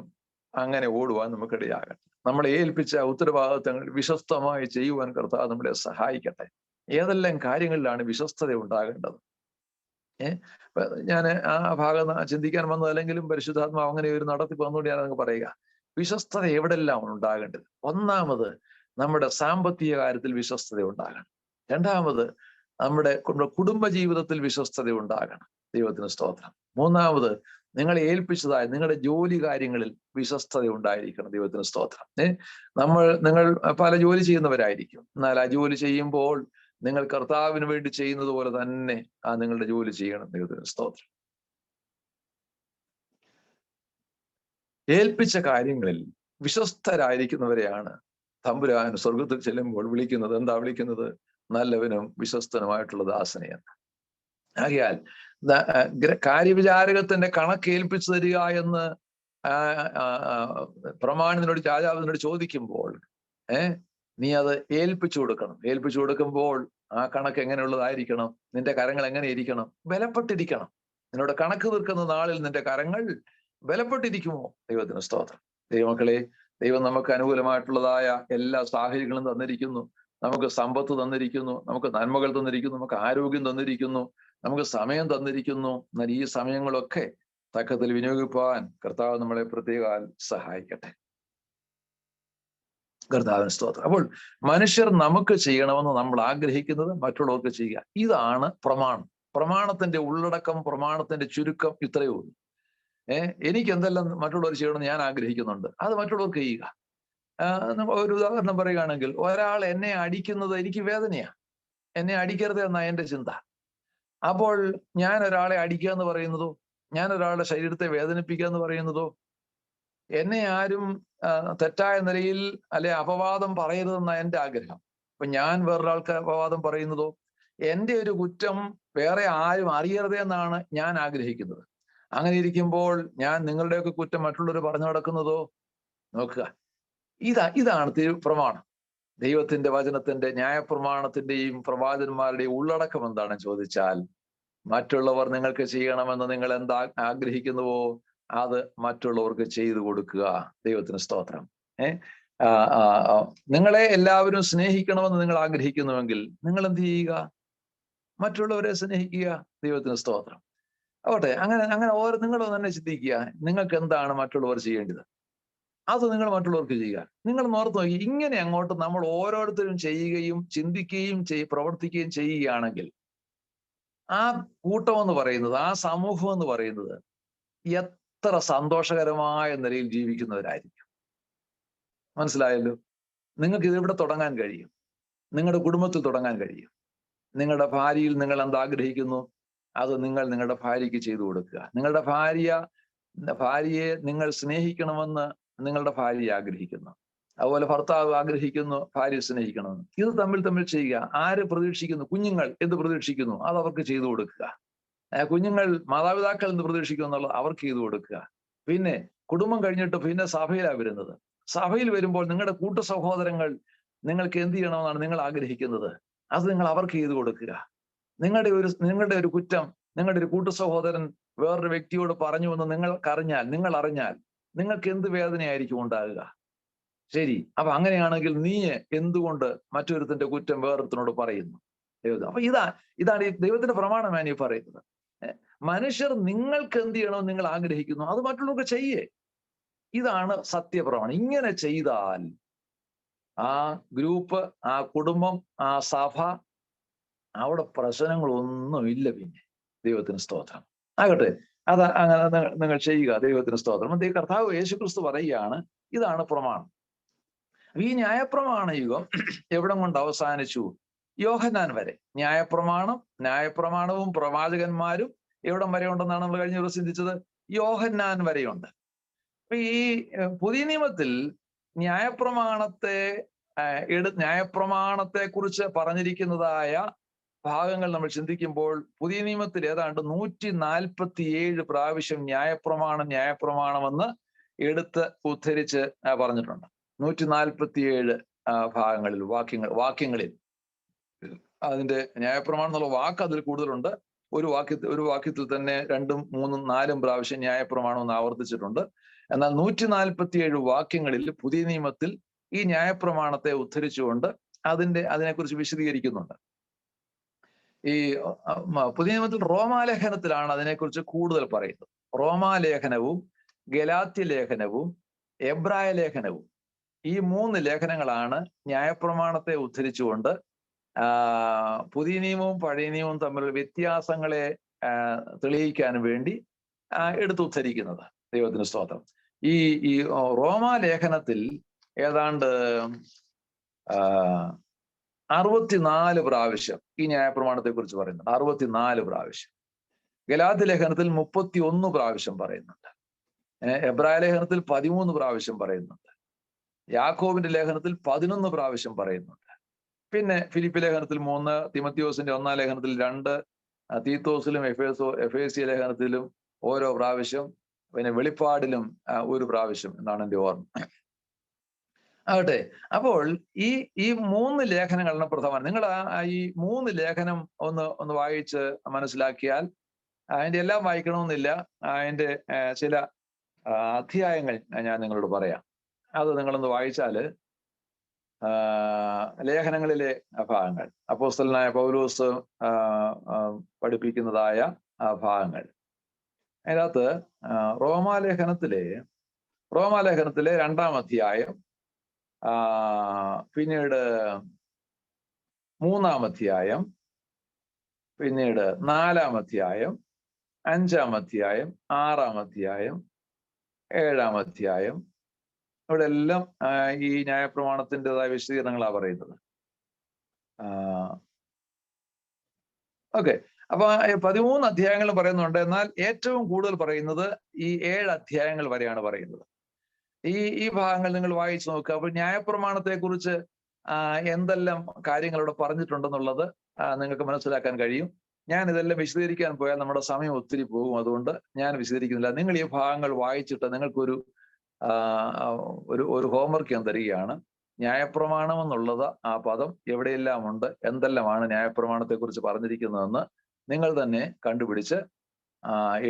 അങ്ങനെ ഓടുവാൻ നമുക്കിടയാകട്ടെ. നമ്മളെ ഏൽപ്പിച്ച ഉത്തരവാദിത്തങ്ങൾ വിശ്വസ്തമായി ചെയ്യുവാൻ കർത്താവ് നമ്മളെ സഹായിക്കട്ടെ. ഏതെല്ലാം കാര്യങ്ങളിലാണ് വിശ്വസ്തത ഉണ്ടാകേണ്ടത്? ഞാൻ ആ ഭാഗം ചിന്തിക്കാൻ വന്നതല്ലെങ്കിലും പരിശുദ്ധാത്മാവ് അങ്ങനെ ഒരു നടത്തിപ്പ് വന്നുകൊണ്ട് ഞാനങ്ങ് പറയുക. വിശ്വസ്തത എവിടെല്ലാം ഉണ്ടാകേണ്ടത്? ഒന്നാമത്, നമ്മുടെ സാമ്പത്തിക കാര്യത്തിൽ വിശ്വസ്തത ഉണ്ടാകണം. രണ്ടാമത്, നമ്മുടെ കുടുംബ ജീവിതത്തിൽ വിശ്വസ്തത ഉണ്ടാകണം. ദൈവത്തിന് സ്തോത്രം. മൂന്നാമത്, നിങ്ങളെ ഏൽപ്പിച്ചതായ നിങ്ങളുടെ ജോലി കാര്യങ്ങളിൽ വിശ്വസ്തത ഉണ്ടായിരിക്കണം. ദൈവത്തിന് സ്തോത്രം. നിങ്ങൾ പല ജോലി ചെയ്യുന്നവരായിരിക്കും. എന്നാൽ ആ ജോലി ചെയ്യുമ്പോൾ നിങ്ങൾ കർത്താവിന് വേണ്ടി ചെയ്യുന്നത് പോലെ തന്നെ നിങ്ങളുടെ ജോലി ചെയ്യണം. ദൈവത്തിന് സ്തോത്രം. ഏൽപ്പിച്ച കാര്യങ്ങളിൽ വിശ്വസ്തരായിരിക്കുന്നവരെയാണ് തമ്പുരാൻ സ്വർഗത്തിൽ ചെല്ലുമ്പോൾ വിളിക്കുന്നത്. എന്താ വിളിക്കുന്നത്? നല്ലവനും വിശ്വസ്തനുമായിട്ടുള്ള ദാസനെയാണ്. ആകയാൽ കാര്യവിചാരകത്തിന്റെ കണക്ക് ഏൽപ്പിച്ചു തരിക എന്ന് പ്രമാണിനോട്, രാജാവിനോട് ചോദിക്കുമ്പോൾ നീ അത് ഏൽപ്പിച്ചു കൊടുക്കണം. ഏൽപ്പിച്ചു കൊടുക്കുമ്പോൾ ആ കണക്ക് എങ്ങനെയുള്ളതായിരിക്കണം? നിന്റെ കരങ്ങൾ എങ്ങനെ ഇരിക്കണം? ബലപ്പെട്ടിരിക്കണം. നിന്നോട് കണക്ക് തീർക്കുന്ന നാളിൽ നിന്റെ കരങ്ങൾ ബലപ്പെട്ടിരിക്കുമോ? ദൈവത്തിന് സ്തോത്രം. ദൈവമക്കളെ, ദൈവം നമുക്ക് അനുകൂലമായിട്ടുള്ളതായ എല്ലാ സാഹചര്യങ്ങളും തന്നിരിക്കുന്നു. നമുക്ക് സമ്പത്ത് തന്നിരിക്കുന്നു, നമുക്ക് നന്മകൾ തന്നിരിക്കുന്നു, നമുക്ക് ആരോഗ്യം തന്നിരിക്കുന്നു, നമുക്ക് സമയം തന്നിരിക്കുന്നു. എന്നാൽ ഈ സമയങ്ങളൊക്കെ തക്കത്തിൽ വിനിയോഗിപ്പാൻ കർത്താവ് നമ്മളെ പ്രത്യേകം സഹായിക്കട്ടെ. കർത്താവിന് സ്തോത്രം. അപ്പോൾ മനുഷ്യർ നമുക്ക് ചെയ്യണമെന്ന് നമ്മൾ ആഗ്രഹിക്കുന്നത് മറ്റുള്ളവർക്ക് ചെയ്യുക. ഇതാണ് പ്രമാണം. പ്രമാണത്തിന്റെ ഉള്ളടക്കം, പ്രമാണത്തിന്റെ ചുരുക്കം ഇത്രയേ ഉള്ളൂ. എനിക്ക് എന്തെല്ലാം മറ്റുള്ളവർ ചെയ്യണമെന്ന് ഞാൻ ആഗ്രഹിക്കുന്നുണ്ട്, അത് മറ്റുള്ളവർക്ക് ചെയ്യുക. ഒരു ഉദാഹരണം പറയുകയാണെങ്കിൽ, ഒരാൾ എന്നെ അടിക്കുന്നത് എനിക്ക് വേദനയാണ്. എന്നെ അടിക്കരുത് എന്നാ എന്റെ ചിന്ത. അപ്പോൾ ഞാൻ ഒരാളെ അടിക്കുക എന്ന് പറയുന്നതോ, ഞാൻ ഒരാളുടെ ശരീരത്തെ വേദനിപ്പിക്കുക എന്ന് പറയുന്നതോ, എന്നെ ആരും തെറ്റായ നിലയിൽ അല്ലെ അപവാദം പറയരുതെന്ന എൻ്റെ ആഗ്രഹം. അപ്പൊ ഞാൻ വേറൊരാൾക്ക് അപവാദം പറയുന്നതോ, എൻ്റെ ഒരു കുറ്റം വേറെ ആരും അറിയരുതേ എന്നാണ് ഞാൻ ആഗ്രഹിക്കുന്നത്. അങ്ങനെ ഇരിക്കുമ്പോൾ ഞാൻ നിങ്ങളുടെയൊക്കെ കുറ്റം മറ്റുള്ളവർ പറഞ്ഞു നടക്കുന്നതോ? നോക്കുക, ഇതാണ് പ്രമാണം. ദൈവത്തിന്റെ വചനത്തിന്റെ ന്യായപ്രമാണത്തിന്റെയും പ്രവാചകന്മാരുടെയും ഉള്ളടക്കം എന്താണെന്ന് ചോദിച്ചാൽ, മറ്റുള്ളവർ നിങ്ങൾക്ക് ചെയ്യണമെന്ന് നിങ്ങൾ എന്താ ആഗ്രഹിക്കുന്നുവോ അത് മറ്റുള്ളവർക്ക് ചെയ്തു കൊടുക്കുക. ദൈവത്തിന് സ്തോത്രം. നിങ്ങളെ എല്ലാവരും സ്നേഹിക്കണമെന്ന് നിങ്ങൾ ആഗ്രഹിക്കുന്നുവെങ്കിൽ നിങ്ങൾ എന്ത് ചെയ്യുക? മറ്റുള്ളവരെ സ്നേഹിക്കുക. ദൈവത്തിന് സ്തോത്രം. ആവട്ടെ, അങ്ങനെ നിങ്ങൾ തന്നെ ചിന്തിക്കുക, നിങ്ങൾക്ക് എന്താണ് മറ്റുള്ളവർ ചെയ്യേണ്ടത്? അത് നിങ്ങൾ മറ്റുള്ളവർക്ക് ചെയ്യുക. നിങ്ങൾ ഓർത്ത് നോക്കി, ഇങ്ങനെ അങ്ങോട്ട് നമ്മൾ ഓരോരുത്തരും ചെയ്യുകയും ചിന്തിക്കുകയും പ്രവർത്തിക്കുകയും ചെയ്യുകയാണെങ്കിൽ ആ കൂട്ടം എന്ന് പറയുന്നത്, ആ സമൂഹം എന്ന് പറയുന്നത് എത്ര സന്തോഷകരമായ നിലയിൽ ജീവിക്കുന്നവരായിരിക്കും. മനസ്സിലായല്ലോ? നിങ്ങൾക്ക് ഇതിവിടെ തുടങ്ങാൻ കഴിയും. നിങ്ങളുടെ കുടുംബത്തിൽ തുടങ്ങാൻ കഴിയും. നിങ്ങളുടെ ഭാര്യയിൽ നിങ്ങൾ എന്താഗ്രഹിക്കുന്നു അത് നിങ്ങൾ നിങ്ങളുടെ ഭാര്യയ്ക്ക് ചെയ്തു കൊടുക്കുക. നിങ്ങളുടെ ഭാര്യയെ നിങ്ങൾ സ്നേഹിക്കണമെന്ന് നിങ്ങളുടെ ഭാര്യ ആഗ്രഹിക്കുന്നു. അതുപോലെ ഭർത്താവ് ആഗ്രഹിക്കുന്നു ഭാര്യ സ്നേഹിക്കണമെന്ന്. ഇത് തമ്മിൽ ചെയ്യുക. ആര് പ്രതീക്ഷിക്കുന്നു? കുഞ്ഞുങ്ങൾ എന്ത് പ്രതീക്ഷിക്കുന്നു അത് അവർക്ക് ചെയ്തു കൊടുക്കുക. കുഞ്ഞുങ്ങൾ മാതാപിതാക്കൾ എന്ത് പ്രതീക്ഷിക്കുന്നു എന്നുള്ളത് അവർക്ക് ചെയ്തു കൊടുക്കുക. പിന്നെ കുടുംബം കഴിഞ്ഞിട്ട് പിന്നെ സഭയിലാണ് വരുന്നത്. സഭയിൽ വരുമ്പോൾ നിങ്ങളുടെ കൂട്ടു സഹോദരങ്ങൾ നിങ്ങൾക്ക് എന്ത് ചെയ്യണമെന്നാണ് നിങ്ങൾ ആഗ്രഹിക്കുന്നത് അത് നിങ്ങൾ അവർക്ക് ചെയ്തു കൊടുക്കുക. നിങ്ങളുടെ ഒരു കുറ്റം നിങ്ങളുടെ ഒരു കൂട്ടു സഹോദരൻ വേറൊരു വ്യക്തിയോട് പറഞ്ഞു എന്ന് നിങ്ങൾ അറിഞ്ഞാൽ നിങ്ങൾക്ക് എന്ത് വേദനയായിരിക്കും ഉണ്ടാകുക? ശരി, അപ്പൊ അങ്ങനെയാണെങ്കിൽ നീ എന്തുകൊണ്ട് മറ്റൊരുത്തിന്റെ കുറ്റം വേറൊരുത്തിനോട് പറയുന്നു? അപ്പൊ ഇതാണ് ഈ ദൈവത്തിന്റെ പ്രമാണമാണ് ഈ പറയുന്നത്. മനുഷ്യർ നിങ്ങൾക്ക് എന്ത് ചെയ്യണമെന്ന് നിങ്ങൾ ആഗ്രഹിക്കുന്നു അത് മറ്റുള്ളവർക്ക് ചെയ്യേ. ഇതാണ് സത്യപ്രമാണം. ഇങ്ങനെ ചെയ്താൽ ആ ഗ്രൂപ്പ്, ആ കുടുംബം, ആ സഭ, അവിടെ പ്രശ്നങ്ങളൊന്നുമില്ല. പിന്നെ ദൈവത്തിന് സ്തോത്രം. ആകട്ടെ, അത് അങ്ങനെ നിങ്ങൾ ചെയ്യുക. ദൈവത്തിന് സ്തോത്രം. കർത്താവ് യേശുക്രിസ്തു പറയുകയാണ് ഇതാണ് പ്രമാണം. ഈ ന്യായപ്രമാണ യുഗം എവിടം കൊണ്ട് അവസാനിച്ചു? യോഹന്നാൻ വരെ. ന്യായപ്രമാണവും പ്രവാചകന്മാരും എവിടം വരെ ഉണ്ടെന്നാണ് നമ്മൾ കഴിഞ്ഞ ദിവസം ചിന്തിച്ചത്? യോഹന്നാൻ വരെയുണ്ട്. ഈ പുതിയ നിയമത്തിൽ ന്യായപ്രമാണത്തെ കുറിച്ച് പറഞ്ഞിരിക്കുന്നതായ ഭാഗങ്ങൾ നമ്മൾ ചിന്തിക്കുമ്പോൾ പുതിയ നിയമത്തിൽ ഏതാണ്ട് 147 പ്രാവശ്യം ന്യായപ്രമാണമെന്ന് എടുത്ത് ഉദ്ധരിച്ച് പറഞ്ഞിട്ടുണ്ട്. 147 ഭാഗങ്ങളിൽ വാക്യങ്ങളിൽ അതിന്റെ ന്യായപ്രമാണം എന്നുള്ള വാക്ക് അതിൽ കൂടുതലുണ്ട്. ഒരു വാക്യത്തിൽ തന്നെ 2, 3, 4 പ്രാവശ്യം ന്യായപ്രമാണം എന്ന് ആവർത്തിച്ചിട്ടുണ്ട്. എന്നാൽ 147 വാക്യങ്ങളിൽ പുതിയ നിയമത്തിൽ ഈ ന്യായപ്രമാണത്തെ ഉദ്ധരിച്ചുകൊണ്ട് അതിനെക്കുറിച്ച് വിശദീകരിക്കുന്നുണ്ട്. ഈ പുതിയ നിയമത്തിൽ റോമാലേഖനത്തിലാണ് അതിനെക്കുറിച്ച് കൂടുതൽ പറയുന്നത്. റോമാലേഖനവും ഗലാത്യ ലേഖനവും എബ്രായ ലേഖനവും, ഈ 3 ലേഖനങ്ങളാണ് ന്യായപ്രമാണത്തെ ഉദ്ധരിച്ചുകൊണ്ട് പുതിയ നിയമവും പഴയ നിയമവും തമ്മിലുള്ള വ്യത്യാസങ്ങളെ തെളിയിക്കാൻ വേണ്ടി എടുത്തുദ്ധരിക്കുന്നത്. ദൈവത്തിന് സ്തോത്രം. ഈ റോമാലേഖനത്തിൽ ഏതാണ്ട് 64 പ്രാവശ്യം ഈ ന്യായപ്രമാണത്തെ കുറിച്ച് പറയുന്നുണ്ട്. 64 പ്രാവശ്യം. ഗലാത്യ ലേഖനത്തിൽ 31 പ്രാവശ്യം പറയുന്നുണ്ട്. എബ്രായ ലേഖനത്തിൽ 13 പ്രാവശ്യം പറയുന്നുണ്ട്. യാക്കോബിന്റെ ലേഖനത്തിൽ 11 പ്രാവശ്യം പറയുന്നുണ്ട്. പിന്നെ ഫിലിപ്പി ലേഖനത്തിൽ 3, തിമത്തിയോസിന്റെ 1-ാം ലേഖനത്തിൽ 2, തീത്തോസിലും എഫേസ്യ ലേഖനത്തിലും ഓരോ പ്രാവശ്യം, പിന്നെ വെളിപ്പാടിലും 1 പ്രാവശ്യം എന്നാണ് എൻ്റെ ഓർമ്മ. ആകട്ടെ, അപ്പോൾ ഈ 3 ലേഖനങ്ങളാണ് പ്രധാനം. നിങ്ങൾ ഈ 3 ലേഖനം ഒന്ന് വായിച്ച് മനസ്സിലാക്കിയാൽ, അതിന്റെ എല്ലാം വായിക്കണമെന്നില്ല, അതിന്റെ ചില അധ്യായങ്ങൾ ഞാൻ നിങ്ങളോട് പറയാം. അത് നിങ്ങളൊന്ന് വായിച്ചാല് ലേഖനങ്ങളിലെ ഭാഗങ്ങൾ, അപ്പോസ്തലനായ പൗലോസ് പഠിപ്പിക്കുന്നതായ ഭാഗങ്ങൾ, അതിനകത്ത് റോമാലേഖനത്തിലെ 2-ാം അധ്യായം, പിന്നീട് 3-ാം അധ്യായം, പിന്നീട് 4-ാം അധ്യായം, 5-ാം അധ്യായം, 6-ാം അധ്യായം, 7-ാം അധ്യായം, ഇവിടെ എല്ലാം ഈ ന്യായപ്രമാണത്തിൻ്റെതായ വിശദീകരണങ്ങളാണ് പറയുന്നത്. ഓക്കെ, അപ്പൊ 13 അധ്യായങ്ങൾ പറയുന്നുണ്ട്. എന്നാൽ ഏറ്റവും കൂടുതൽ പറയുന്നത് ഈ 7 അധ്യായങ്ങൾ വരെയാണ് പറയുന്നത്. ഈ ഭാഗങ്ങൾ നിങ്ങൾ വായിച്ചു നോക്കുക. അപ്പോൾ ന്യായപ്രമാണത്തെ കുറിച്ച് എന്തെല്ലാം കാര്യങ്ങൾ ഇവിടെ പറഞ്ഞിട്ടുണ്ടെന്നുള്ളത് നിങ്ങൾക്ക് മനസ്സിലാക്കാൻ കഴിയും. ഞാൻ ഇതെല്ലാം വിശദീകരിക്കാൻ പോയാൽ നമ്മുടെ സമയം ഒത്തിരി പോകും. അതുകൊണ്ട് ഞാൻ വിശദീകരിക്കുന്നില്ല. നിങ്ങൾ ഈ ഭാഗങ്ങൾ വായിച്ചിട്ട് നിങ്ങൾക്കൊരു ഒരു ഹോംവർക്ക് ഞാൻ തരികയാണ്. ന്യായപ്രമാണം എന്നുള്ളത് ആ പദം എവിടെയെല്ലാം ഉണ്ട്, എന്തെല്ലാമാണ് ന്യായപ്രമാണത്തെ കുറിച്ച് പറഞ്ഞിരിക്കുന്നതെന്ന് നിങ്ങൾ തന്നെ കണ്ടുപിടിച്ച്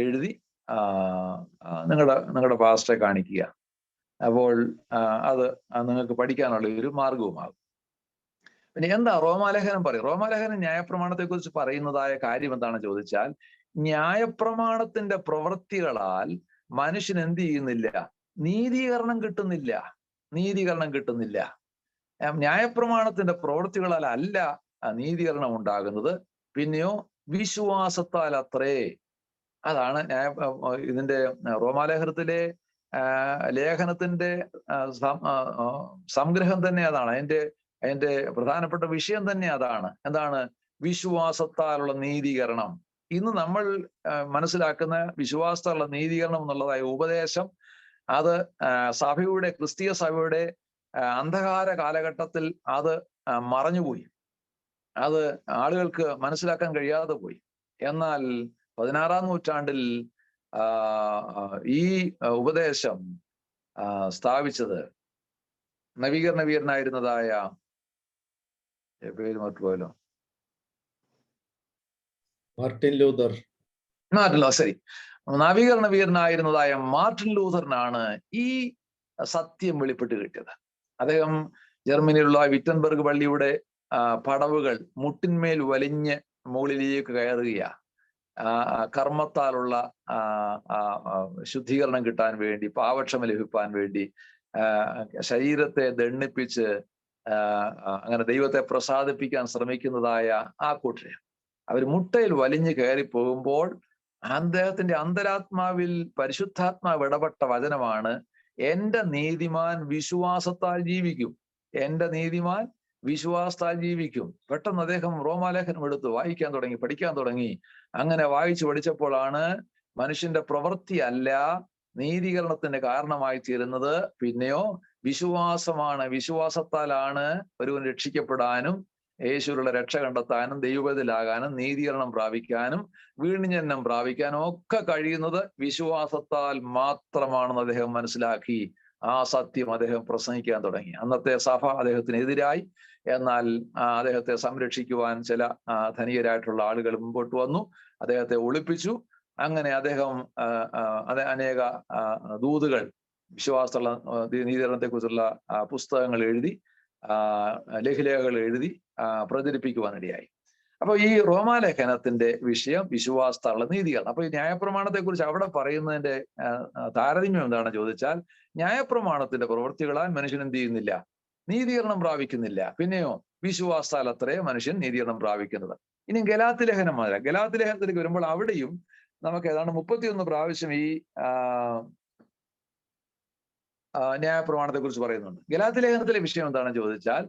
എഴുതി നിങ്ങളുടെ പാസ്റ്ററെ കാണിക്കുക. അപ്പോൾ അത് നിങ്ങൾക്ക് പഠിക്കാനുള്ള ഒരു മാർഗവുമാകും. പിന്നെ എന്താ റോമാലേഖനം പറയും? റോമാലേഖനം ന്യായപ്രമാണത്തെ കുറിച്ച് പറയുന്നതായ കാര്യം എന്താണെന്ന് ചോദിച്ചാൽ, ന്യായപ്രമാണത്തിന്റെ പ്രവൃത്തികളാൽ മനുഷ്യൻ എന്ത് ചെയ്യുന്നില്ല? നീതീകരണം കിട്ടുന്നില്ല. ന്യായപ്രമാണത്തിന്റെ പ്രവൃത്തികളാൽ അല്ല നീതീകരണം ഉണ്ടാകുന്നത്, പിന്നെയോ വിശ്വാസത്താൽ അത്രേ. അതാണ് ഇതിന്റെ റോമാലേഖനത്തിലെ ലേഖനത്തിന്റെ സംഗ്രഹം തന്നെ അതാണ്. അതിന്റെ പ്രധാനപ്പെട്ട വിഷയം തന്നെ അതാണ്. എന്താണ്? വിശ്വാസത്താലുള്ള നീതീകരണം. ഇന്ന് നമ്മൾ മനസ്സിലാക്കുന്ന വിശ്വാസത്താലുള്ള നീതീകരണം എന്നുള്ളതായ ഉപദേശം, അത് ക്രിസ്തീയ സഭയുടെ അന്ധകാര കാലഘട്ടത്തിൽ അത് മറഞ്ഞുപോയി. അത് ആളുകൾക്ക് മനസ്സിലാക്കാൻ കഴിയാതെ പോയി. എന്നാൽ 16-ാം നൂറ്റാണ്ടിൽ ഈ ഉപദേശം സ്ഥാപിച്ചത് നവീകരണ വീരനായിരുന്നതായ പേര് മറന്നുപോയല്ലോ, മാർട്ടിൻ ലൂഥർ. ശരി, നവീകരണ വീരനായിരുന്നതായ മാർട്ടിൻ ലൂഥറിനാണ് ഈ സത്യം വെളിപ്പെട്ട് കിട്ടിയത്. അദ്ദേഹം ജർമ്മനിയിലുള്ള വിറ്റൻബർഗ് പള്ളിയുടെ പടവുകൾ മുട്ടിന്മേൽ വലിഞ്ഞ് മുകളിലേക്ക് കയറുകയാ. കർമ്മത്താലുള്ള ശുദ്ധീകരണം കിട്ടാൻ വേണ്ടി, പാപക്ഷമ ലഭിപ്പാൻ വേണ്ടി, ശരീരത്തെ ദണ്ഡിപ്പിച്ച് അങ്ങനെ ദൈവത്തെ പ്രസാദിപ്പിക്കാൻ ശ്രമിക്കുന്നതായ ആ കൂട്ടരെ അവർ മുട്ടയിൽ വലിഞ്ഞു കയറി പോകുമ്പോൾ അദ്ദേഹത്തിന്റെ അന്തരാത്മാവിൽ പരിശുദ്ധാത്മാവ് ഇടപെട്ട വചനമാണ്, എന്റെ നീതിമാൻ വിശ്വാസത്താൽ ജീവിക്കും, എന്റെ നീതിമാൻ വിശ്വാസത്താൽ ജീവിക്കും. പെട്ടെന്ന് അദ്ദേഹം റോമാലേഖനം എടുത്ത് വായിക്കാൻ തുടങ്ങി, പഠിക്കാൻ തുടങ്ങി. അങ്ങനെ വായിച്ചു പഠിച്ചപ്പോഴാണ് മനുഷ്യന്റെ പ്രവൃത്തി അല്ല, നീതീകരണത്തിന് കാരണമായി തീരുന്നത് പിന്നെയോ വിശ്വാസമാണ്. വിശ്വാസത്താലാണ് ഒരുവൻ രക്ഷിക്കപ്പെടാനും യേശുവിലുള്ള രക്ഷ കണ്ടെത്താനും ദൈവത്തിലാകാനും നീതീകരണം പ്രാപിക്കാനും വീണ്ടുജന്മം പ്രാപിക്കാനും ഒക്കെ കഴിയുന്നത് വിശ്വാസത്താൽ മാത്രമാണെന്ന് അദ്ദേഹം മനസ്സിലാക്കി ആ സത്യം അദ്ദേഹം പ്രസംഗിക്കാൻ തുടങ്ങി. അന്നത്തെ സഭ അദ്ദേഹത്തിനെതിരായി. എന്നാൽ അദ്ദേഹത്തെ സംരക്ഷിക്കുവാൻ ചില ധനികരായിട്ടുള്ള ആളുകൾ മുമ്പോട്ട് വന്നു, അദ്ദേഹത്തെ ഒളിപ്പിച്ചു. അങ്ങനെ അദ്ദേഹം അനേക ദൂതുകൾ വിശ്വാസമുള്ള നീതീകരണത്തെക്കുറിച്ചുള്ള പുസ്തകങ്ങൾ എഴുതി, ലഘുലേഖകൾ എഴുതി പ്രചരിപ്പിക്കുവാനിടയായി. അപ്പൊ ഈ റോമാലേഖനത്തിന്റെ വിഷയം വിശ്വാസത്തുള്ള നീതീകരണം. അപ്പൊ ഈ ന്യായപ്രമാണത്തെക്കുറിച്ച് അവിടെ പറയുന്നതിന്റെ താരതമ്യം എന്താണെന്ന് ചോദിച്ചാൽ, ന്യായപ്രമാണത്തിന്റെ പ്രവൃത്തികളാൽ മനുഷ്യൻ എന്ത് ചെയ്യുന്നില്ല? നീതീകരണം പ്രാപിക്കുന്നില്ല. പിന്നെയോ വിശ്വാസത്താൽ അത്രേ മനുഷ്യൻ നീതീകരണം പ്രാപിക്കുന്നത്. ഇനി ഗലാത്യ ലേഖനം മുതല ഗലാത്യ ലേഖനത്തിലേക്ക് വരുമ്പോൾ അവിടെയും നമുക്ക് ഏതാണ്ട് 31 പ്രാവശ്യം ഈ ന്യായപ്രമാണത്തെ കുറിച്ച് പറയുന്നുണ്ട്. ഗലാത്യ ലേഖനത്തിലെ വിഷയം എന്താണെന്ന് ചോദിച്ചാൽ,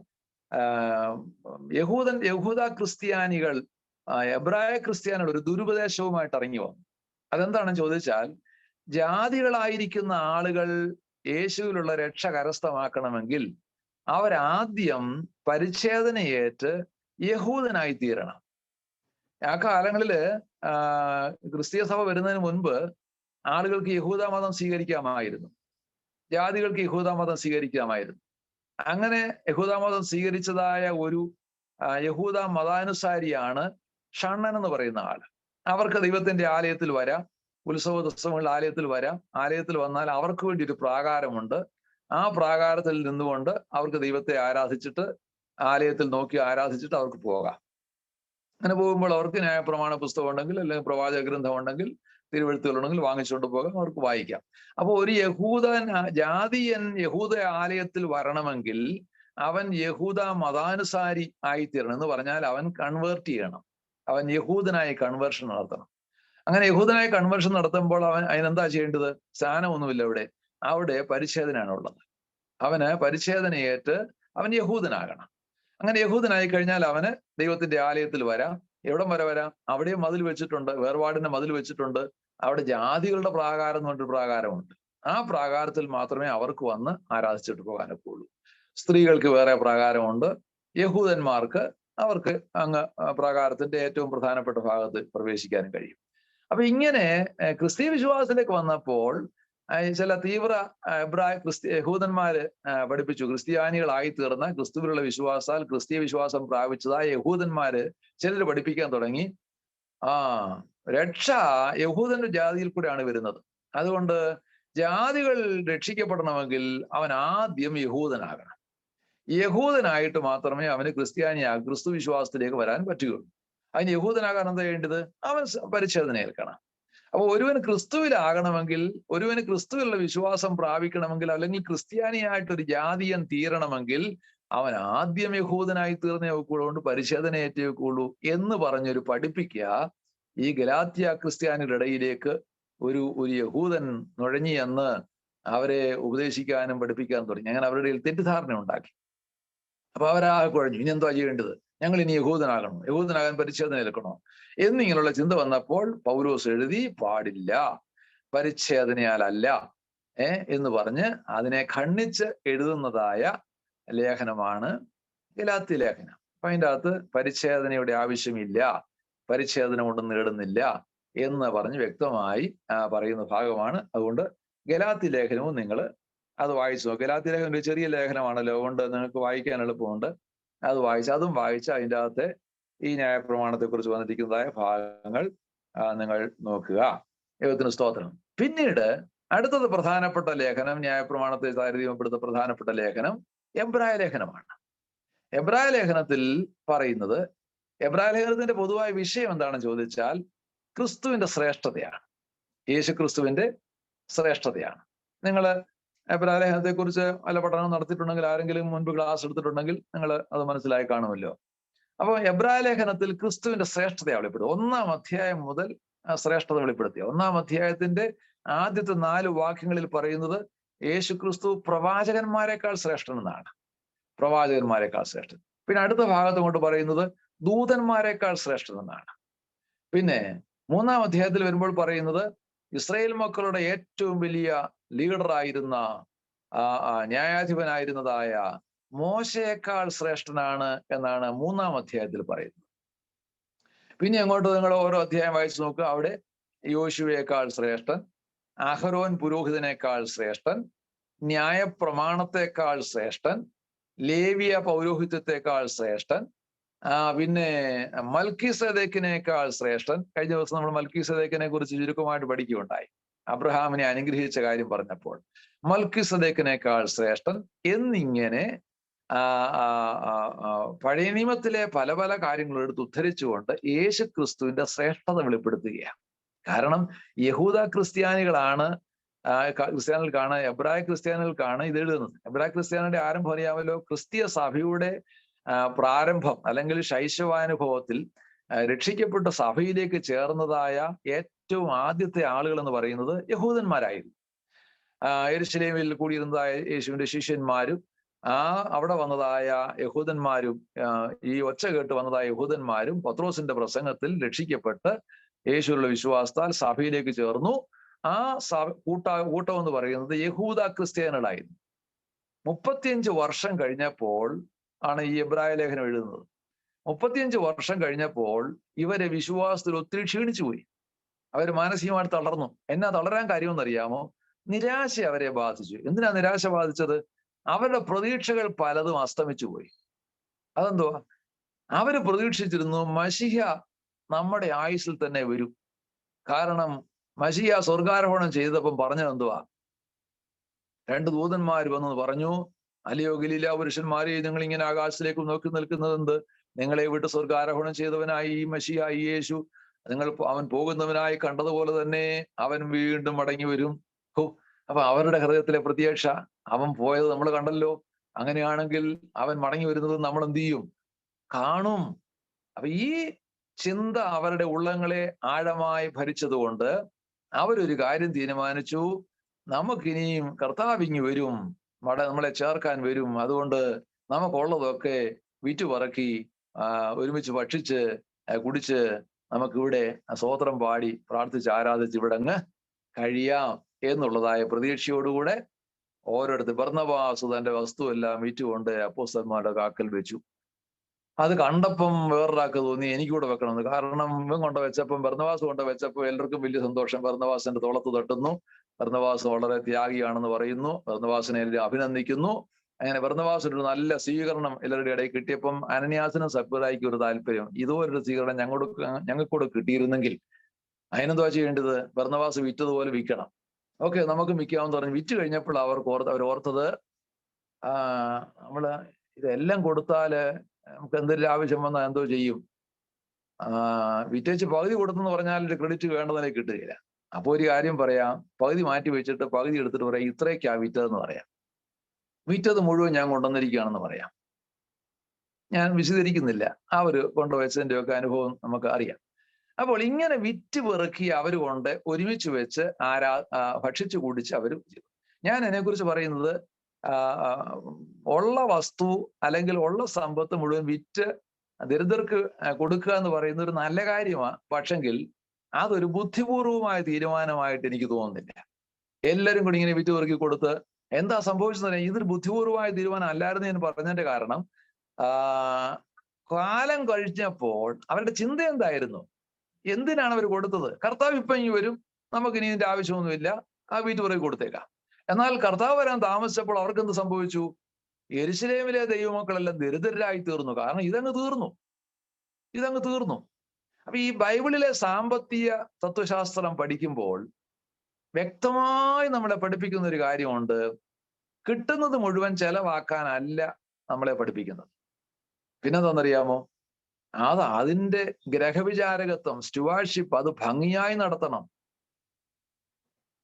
യഹൂദ ക്രിസ്ത്യാനികൾ എബ്രായ ക്രിസ്ത്യാനികൾ ഒരു ദുരുപദേശവുമായിട്ട് ഇറങ്ങി വന്നു. അതെന്താണെന്ന് ചോദിച്ചാൽ, ജാതികളായിരിക്കുന്ന ആളുകൾ യേശുവിലുള്ള രക്ഷ കരസ്ഥമാക്കണമെങ്കിൽ അവരാദ്യം പരിച്ഛേദനയേറ്റ് യഹൂദനായി തീരണം. ആ കാലങ്ങളില് ക്രിസ്തീയ സഭ വരുന്നതിന് മുൻപ് ആളുകൾക്ക് യഹൂദ മതം സ്വീകരിക്കാമായിരുന്നു, ജാതികൾക്ക് യഹൂദ മതം സ്വീകരിക്കാമായിരുന്നു. അങ്ങനെ യഹൂദ മതം സ്വീകരിച്ചതായ ഒരു യഹൂദ മതാനുസാരിയാണ് ഷണ്ണൻ എന്ന് പറയുന്ന ആള്. അവർക്ക് ദൈവത്തിന്റെ ആലയത്തിൽ വരാം, ഉത്സവ ദിവസങ്ങളിൽ ആലയത്തിൽ വരാം. ആലയത്തിൽ വന്നാൽ അവർക്ക് വേണ്ടി ഒരു പ്രാകാരമുണ്ട്. ആ പ്രാകാരത്തിൽ നിന്നുകൊണ്ട് അവർക്ക് ദൈവത്തെ ആരാധിച്ചിട്ട്, ആലയത്തിൽ നോക്കി ആരാധിച്ചിട്ട് അവർക്ക് പോകാം. അങ്ങനെ പോകുമ്പോൾ അവർക്ക് ന്യായപ്രമാണ പുസ്തകം ഉണ്ടെങ്കിൽ, അല്ലെങ്കിൽ പ്രവാചക ഗ്രന്ഥം ഉണ്ടെങ്കിൽ, തിരുവെഴുത്തുകളുണ്ടെങ്കിൽ വാങ്ങിച്ചുകൊണ്ട് പോകാം, അവർക്ക് വായിക്കാം. അപ്പോൾ ഒരു ജാതിയൻ യഹൂദ ആലയത്തിൽ വരണമെങ്കിൽ അവൻ യഹൂദ മതാനുസാരി ആയിത്തീരണം. എന്ന് പറഞ്ഞാൽ അവൻ കൺവേർട്ട് ചെയ്യണം, അവൻ യഹൂദനായി കൺവേർഷൻ നടത്തണം. അങ്ങനെ യഹൂദനായി കൺവേർഷൻ നടത്തുമ്പോൾ അവൻ അതിനെന്താ ചെയ്യേണ്ടത്? സ്നാനമൊന്നുമില്ല അവിടെ പരിച്ഛേദനയാണ് ഉള്ളത്. അവന് പരിച്ഛേദനയേറ്റ് അവൻ യഹൂദനാകണം. അങ്ങനെ യഹൂദനായി കഴിഞ്ഞാൽ അവന് ദൈവത്തിന്റെ ആലയത്തിൽ വരാം. എവിടം വരെ വരാം? അവിടെയും മതിൽ വെച്ചിട്ടുണ്ട്, വേർപാടിന്റെ മതിൽ വെച്ചിട്ടുണ്ട്. അവിടെ ജാതികളുടെ പ്രാകാരം എന്ന് പറഞ്ഞൊരു പ്രാകാരമുണ്ട്. ആ പ്രാകാരത്തിൽ മാത്രമേ അവർക്ക് വന്ന് ആരാധിച്ചിട്ട് പോകാനൊക്കെ ഉള്ളൂ. സ്ത്രീകൾക്ക് വേറെ പ്രാകാരമുണ്ട്. യഹൂദന്മാർക്ക് അവർക്ക് അങ്ങ് പ്രാകാരത്തിന്റെ ഏറ്റവും പ്രധാനപ്പെട്ട ഭാഗത്ത് പ്രവേശിക്കാനും കഴിയും. അപ്പൊ ഇങ്ങനെ ക്രിസ്തീയ വിശ്വാസത്തിലേക്ക് വന്നപ്പോൾ ചില തീവ്ര യഹൂദന്മാര് പഠിപ്പിച്ചു, ക്രിസ്ത്യാനികളായി തീർന്ന ക്രിസ്തുവിലുള്ള വിശ്വാസാൽ ക്രിസ്തീയ വിശ്വാസം പ്രാപിച്ചതായ യഹൂദന്മാര് ചിലർ പഠിപ്പിക്കാൻ തുടങ്ങി, രക്ഷ യഹൂദന്റെ ജാതിയിൽ കൂടെയാണ് വരുന്നത്. അതുകൊണ്ട് ജാതികൾ രക്ഷിക്കപ്പെടണമെങ്കിൽ അവൻ ആദ്യം യഹൂദനാകണം. യഹൂദനായിട്ട് മാത്രമേ അവന് ക്രിസ്തു വിശ്വാസത്തിലേക്ക് വരാൻ പറ്റുകയുള്ളൂ. അതിന് യഹൂദനാകാൻ എന്താ ചെയ്യേണ്ടത്? അവൻ പരിച്ഛേദന ഏൽക്കണം. അപ്പൊ ഒരുവന് ക്രിസ്തുവിലാകണമെങ്കിൽ, ഒരുവന് ക്രിസ്തുവിലുള്ള വിശ്വാസം പ്രാപിക്കണമെങ്കിൽ, അല്ലെങ്കിൽ ക്രിസ്ത്യാനിയായിട്ടൊരു ജാതിയൻ തീരണമെങ്കിൽ അവൻ ആദ്യം യഹൂദനായി തീർന്നേ ഒക്കുള്ളൂ, കൊണ്ട് പരിച്ഛേദന ഏറ്റേ ഒക്കുള്ളൂ എന്ന് പറഞ്ഞൊരു പഠിപ്പിക്കുക ഈ ഗലാത്യ ക്രിസ്ത്യാനികളുടെ ഇടയിലേക്ക് ഒരു യഹൂദൻ നുഴഞ്ഞി എന്ന് അവരെ ഉപദേശിക്കാനും പഠിപ്പിക്കാനും തുടങ്ങി. അങ്ങനെ അവരുടെ തെറ്റിദ്ധാരണ ഉണ്ടാക്കി. അപ്പൊ അവരാകെ കുഴഞ്ഞു. ഇനി എന്താ ചെയ്യേണ്ടത്? ഞങ്ങൾ ഇനി യഹൂദനാകണോ? യഹൂദനാകാൻ പരിച്ഛേദന ഏൽക്കണോ? എന്നിങ്ങനെയുള്ള ചിന്ത വന്നപ്പോൾ പൗലോസ് എഴുതി, പാടില്ല, പരിച്ഛേദനയാലല്ല എന്ന് പറഞ്ഞ് അതിനെ ഖണ്ഡിച്ച് എഴുതുന്നതായ ലേഖനമാണ് ഗലാത്യ ലേഖനം. അപ്പൊ അതിൻ്റെ അകത്ത് പരിച്ഛേദനയുടെ ആവശ്യമില്ല, പരിച്ഛേദന കൊണ്ട് നേടുന്നില്ല എന്ന് പറഞ്ഞ് വ്യക്തമായി പറയുന്ന ഭാഗമാണ്. അതുകൊണ്ട് ഗലാത്യ ലേഖനവും നിങ്ങൾ അത് വായിച്ചു നോക്കുക. ഗലാത്യ ലേഖനം ഒരു ചെറിയ ലേഖനമാണല്ലോ, അതുകൊണ്ട് നിങ്ങൾക്ക് വായിക്കാൻ എളുപ്പമുണ്ട്. അതും വായിച്ച് അതിൻ്റെ അകത്തെ ഈ ന്യായപ്രമാണത്തെക്കുറിച്ച് വന്നിരിക്കുന്നതായ ഭാഗങ്ങൾ നിങ്ങൾ നോക്കുക. ദൈവത്തിന് സ്തോത്രം. പിന്നീട് അടുത്തത് പ്രധാനപ്പെട്ട ലേഖനം, ന്യായപ്രമാണത്തെ താരതമ്യപ്പെടുത്ത പ്രധാനപ്പെട്ട ലേഖനം എബ്രായ ലേഖനമാണ്. എബ്രായ ലേഖനത്തിൽ പറയുന്നത്, എബ്രായ ലേഖനത്തിന്റെ പൊതുവായ വിഷയം എന്താണെന്ന് ചോദിച്ചാൽ ക്രിസ്തുവിന്റെ ശ്രേഷ്ഠതയാണ്, യേശു ക്രിസ്തുവിന്റെ ശ്രേഷ്ഠതയാണ്. നിങ്ങൾ എബ്രായ ലേഖനത്തെ കുറിച്ച് വല്ല പഠനം നടത്തിയിട്ടുണ്ടെങ്കിൽ, ആരെങ്കിലും മുൻപ് ക്ലാസ് എടുത്തിട്ടുണ്ടെങ്കിൽ നിങ്ങൾ അത് മനസ്സിലായി കാണുമല്ലോ. അപ്പോൾ എബ്രായ ലേഖനത്തിൽ ക്രിസ്തുവിന്റെ ശ്രേഷ്ഠത വെളിപ്പെടുത്തുക. 1-ാം അധ്യായം മുതൽ ശ്രേഷ്ഠത വെളിപ്പെടുത്തിയ 1-ാം അധ്യായത്തിന്റെ ആദ്യത്തെ 4 വാക്യങ്ങളിൽ പറയുന്നത് യേശു ക്രിസ്തു പ്രവാചകന്മാരെക്കാൾ ശ്രേഷ്ഠനെന്നാണ്, പ്രവാചകന്മാരെക്കാൾ ശ്രേഷ്ഠൻ. പിന്നെ അടുത്ത ഭാഗത്ത് കൊണ്ട് പറയുന്നത് ദൂതന്മാരെക്കാൾ ശ്രേഷ്ഠനെന്നാണ്. പിന്നെ 3-ാം അധ്യായത്തിൽ വരുമ്പോൾ പറയുന്നത് ഇസ്രായേൽ മക്കളുടെ ഏറ്റവും വലിയ ലീഡറായിരുന്ന ന്യായാധിപനായിരുന്നതായ മോശയേക്കാൾ ശ്രേഷ്ഠനാണ് എന്നാണ് 3-ാം അധ്യായത്തിൽ പറയുന്നത്. പിന്നെ അങ്ങോട്ട് നിങ്ങൾ ഓരോ അധ്യായം വായിച്ചു നോക്കുക. അവിടെ യോശുവയേക്കാൾ ശ്രേഷ്ഠൻ, അഹരോൻ പുരോഹിതനേക്കാൾ ശ്രേഷ്ഠൻ, ന്യായപ്രമാണത്തെക്കാൾ ശ്രേഷ്ഠൻ, ലേവിയ പൗരോഹിത്യത്തെക്കാൾ ശ്രേഷ്ഠൻ, പിന്നെ മൽക്കീസേദെക്കിനേക്കാൾ ശ്രേഷ്ഠൻ. കഴിഞ്ഞ ദിവസം നമ്മൾ മൽക്കീസേദെക്കിനെ കുറിച്ച് ചുരുക്കമായിട്ട് പഠിക്കുകയുണ്ടായി. അബ്രഹാമിനെ അനുഗ്രഹിച്ച കാര്യം പറഞ്ഞപ്പോൾ മൽക്കീസേദെക്കിനേക്കാൾ ശ്രേഷ്ഠൻ എന്നിങ്ങനെ പഴയ നിയമത്തിലെ പല പല കാര്യങ്ങൾ എടുത്ത് ഉദ്ധരിച്ചുകൊണ്ട് യേശു ക്രിസ്തുവിന്റെ ശ്രേഷ്ഠത വെളിപ്പെടുത്തുകയാണ്. കാരണം യഹൂദ ക്രിസ്ത്യാനികളാണ് എബ്രായ ക്രിസ്ത്യാനികൾക്കാണ് ഇത് എഴുതുന്നത്. എബ്രായ ക്രിസ്ത്യാനിയുടെ ആരംഭം അറിയാമല്ലോ. ക്രിസ്തീയ സഭയുടെ പ്രാരംഭം അല്ലെങ്കിൽ ശൈശവാനുഭവത്തിൽ രക്ഷിക്കപ്പെട്ട സഭയിലേക്ക് ചേർന്നതായ ഏറ്റവും ആദ്യത്തെ ആളുകൾ എന്ന് പറയുന്നത് യഹൂദന്മാരായിരുന്നു. യെരുശലേമിൽ കൂടിയിരുന്നതായ യേശുവിന്റെ ശിഷ്യന്മാരും അവിടെ വന്നതായ യഹൂദന്മാരും ഈ ഒച്ച കേട്ട് വന്നതായ യഹൂദന്മാരും പത്രോസിന്റെ പ്രസംഗത്തിൽ രക്ഷിക്കപ്പെട്ട് യേശുവിലുള്ള വിശ്വാസത്താൽ സഭയിലേക്ക് ചേർന്നു. ആ കൂട്ടം എന്ന് പറയുന്നത് യഹൂദ ക്രിസ്ത്യാനികളായിരുന്നു. 35 വർഷം കഴിഞ്ഞപ്പോൾ ആണ് ഈ എബ്രായ ലേഖനം എഴുതുന്നത്. 35 വർഷം കഴിഞ്ഞപ്പോൾ ഇവരെ വിശ്വാസത്തിൽ ഒത്തിരി ക്ഷീണിച്ചു പോയി. അവർ മാനസികമായിട്ട് തളർന്നു. എന്നാ തളരാൻ കാര്യമെന്നറിയാമോ? നിരാശ അവരെ ബാധിച്ചു. എന്തിനാ നിരാശ ബാധിച്ചത്? അവരുടെ പ്രതീക്ഷകൾ പലതും അസ്തമിച്ചു പോയി. അതെന്തുവാ? അവര് പ്രതീക്ഷിച്ചിരുന്നു മശിഹ നമ്മുടെ ആയുസ്സിൽ തന്നെ വരും. കാരണം മശിഹ സ്വർഗാരോഹണം ചെയ്തപ്പം പറഞ്ഞത് എന്തുവാ? 2 ദൂതന്മാർ വന്നു പറഞ്ഞു, അല്ലയോ ഗലീല പുരുഷന്മാരെ, നിങ്ങൾ ഇങ്ങനെ ആകാശത്തിലേക്ക് നോക്കി നിൽക്കുന്നത് എന്ത്? നിങ്ങളെ വിട്ട് സ്വർഗാരോഹണം ചെയ്തവനായി ഈ മശിഹ ഈ യേശു അവൻ പോകുന്നവനായി കണ്ടതുപോലെ തന്നെ അവൻ വീണ്ടും മടങ്ങി വരും. അപ്പൊ അവരുടെ ഹൃദയത്തിലെ പ്രത്യക്ഷ, അവൻ പോയത് നമ്മൾ കണ്ടല്ലോ. അങ്ങനെയാണെങ്കിൽ അവൻ മടങ്ങി വരുന്നത് നമ്മൾ എന്ത് ചെയ്യും? കാണും. അപ്പൊ ഈ ചിന്ത അവരുടെ ഉള്ളങ്ങളെ ആഴമായി ഭരിച്ചതുകൊണ്ട് അവരൊരു കാര്യം തീരുമാനിച്ചു, നമുക്കിനിയും കർത്താവിങ്ങി വരും, നമ്മളെ ചേർക്കാൻ വരും. അതുകൊണ്ട് നമുക്കുള്ളതൊക്കെ വിറ്റുപറക്കി ഒരുമിച്ച് ഭക്ഷിച്ച് കുടിച്ച് നമുക്കിവിടെ സ്തോത്രം പാടി പ്രാർത്ഥിച്ച് ആരാധിച്ച് ഇവിടെ അങ്ങ് കഴിയാം എന്നുള്ളതായ പ്രതീക്ഷയോടുകൂടെ ഓരോരുത്തർ ബർന്നബാസ് തന്റെ വസ്തുവെല്ലാം വിറ്റുകൊണ്ട് അപ്പോസ്തലന്മാരുടെ കാക്കൽ വെച്ചു. അത് കണ്ടപ്പം വേറൊരാൾക്ക് തോന്നി എനിക്കൂടെ വെക്കണമെന്ന്. കാരണം ഇവൻ കൊണ്ട് വെച്ചപ്പം ബർന്നബാസ് കൊണ്ട് വെച്ചപ്പോൾ എല്ലാവർക്കും വലിയ സന്തോഷം. ബർന്നബാസിന്റെ തോളത്ത് തട്ടുന്നു. ബർന്നബാസ് വളരെ ത്യാഗിയാണെന്ന് പറയുന്നു. ബർന്നബാസിനെ എല്ലാവരും അഭിനന്ദിക്കുന്നു. അങ്ങനെ ബർന്നബാസിനൊരു നല്ല സ്വീകരണം എല്ലാവരുടെ ഇടയിൽ കിട്ടിയപ്പം അനന്യാസിനും സപ്പുരായിക്കും ഒരു താല്പര്യം, ഇതുപോലൊരു സ്വീകരണം ഞങ്ങൾക്കൂടെ കിട്ടിയിരുന്നെങ്കിൽ അതിനെന്താ ചെയ്യേണ്ടത്? ബർന്നബാസ് വിറ്റതുപോലെ വിൽക്കണം. ഓക്കെ, നമുക്ക് വിൽക്കാമെന്ന് പറഞ്ഞു. വിറ്റ് കഴിഞ്ഞപ്പോൾ അവർ ഓർത്തത് നമ്മള് ഇതെല്ലാം കൊടുത്താല് നമുക്ക് എന്തെങ്കിലും ആവശ്യം വന്നാൽ എന്തോ ചെയ്യും? വിറ്റേച്ച് പകുതി കൊടുത്തെന്ന് പറഞ്ഞാൽ ഒരു ക്രെഡിറ്റ് വേണ്ടതിനെ കിട്ടുകയില്ല. അപ്പൊ ഒരു കാര്യം പറയാം, പകുതി മാറ്റി വെച്ചിട്ട് പകുതി എടുത്തിട്ട് പറയാം ഇത്രയ്ക്കാ വിറ്റതെന്ന് പറയാം. വിറ്റത് മുഴുവൻ ഞാൻ കൊണ്ടുവന്നിരിക്കുകയാണെന്ന് പറയാം. ഞാൻ വിശദീകരിക്കുന്നില്ല. അവര് കൊണ്ടുവച്ചതിന്റെ ഒക്കെ അനുഭവം നമുക്ക് അറിയാം. അപ്പോൾ ഇങ്ങനെ വിറ്റ് പെറുക്കി അവർ കൊണ്ട് ഒരുമിച്ച് വെച്ച് ഭക്ഷിച്ചു കുടിച്ച് അവർ ചെയ്തു. ഞാൻ അതിനെക്കുറിച്ച് പറയുന്നത് ഉള്ള വസ്തു അല്ലെങ്കിൽ ഉള്ള സമ്പത്ത് മുഴുവൻ വിറ്റ് ദരിദ്രർക്ക് കൊടുക്കുക എന്ന് പറയുന്ന ഒരു നല്ല കാര്യമാണ്. പക്ഷെങ്കിൽ അതൊരു ബുദ്ധിപൂർവമായ തീരുമാനമായിട്ട് എനിക്ക് തോന്നുന്നില്ല. എല്ലാവരും കൂടി ഇങ്ങനെ വിറ്റ് പെറുക്കി കൊടുത്ത് എന്താ സംഭവിച്ചത്? ഇതൊരു ബുദ്ധിപൂർവമായ തീരുമാനം അല്ലായിരുന്നു ഞാൻ പറഞ്ഞതിന്റെ കാരണം, കാലം കഴിഞ്ഞപ്പോൾ അവരുടെ ചിന്ത എന്തായിരുന്നു? എന്തിനാണ് അവർ കൊടുത്തത്? കർത്താവ് ഇപ്പം ഇനി വരും, നമുക്ക് ഇനി ഇതിന്റെ ആവശ്യമൊന്നുമില്ല, ആ വീട്ടു പുറകെ കൊടുത്തേക്കാം. എന്നാൽ കർത്താവ് വരാൻ താമസിച്ചപ്പോൾ അവർക്ക് എന്ത് സംഭവിച്ചു? യെരുശലേമിലെ ദൈവമക്കളെല്ലാം ദരിദ്രരായി തീർന്നു. കാരണം ഇതങ്ങ് തീർന്നു. അപ്പൊ ഈ ബൈബിളിലെ സാമ്പത്തിക തത്വശാസ്ത്രം പഠിക്കുമ്പോൾ വ്യക്തമായി നമ്മളെ പഠിപ്പിക്കുന്ന ഒരു കാര്യമുണ്ട്. കിട്ടുന്നത് മുഴുവൻ ചെലവാക്കാനല്ല നമ്മളെ പഠിപ്പിക്കുന്നത്. പിന്നെന്താണെന്നറിയാമോ? അതിന്റെ ഗ്രഹവിചാരകത്വം, സ്റ്റുവാർഷിപ്പ്, അത് ഭംഗിയായി നടത്തണം.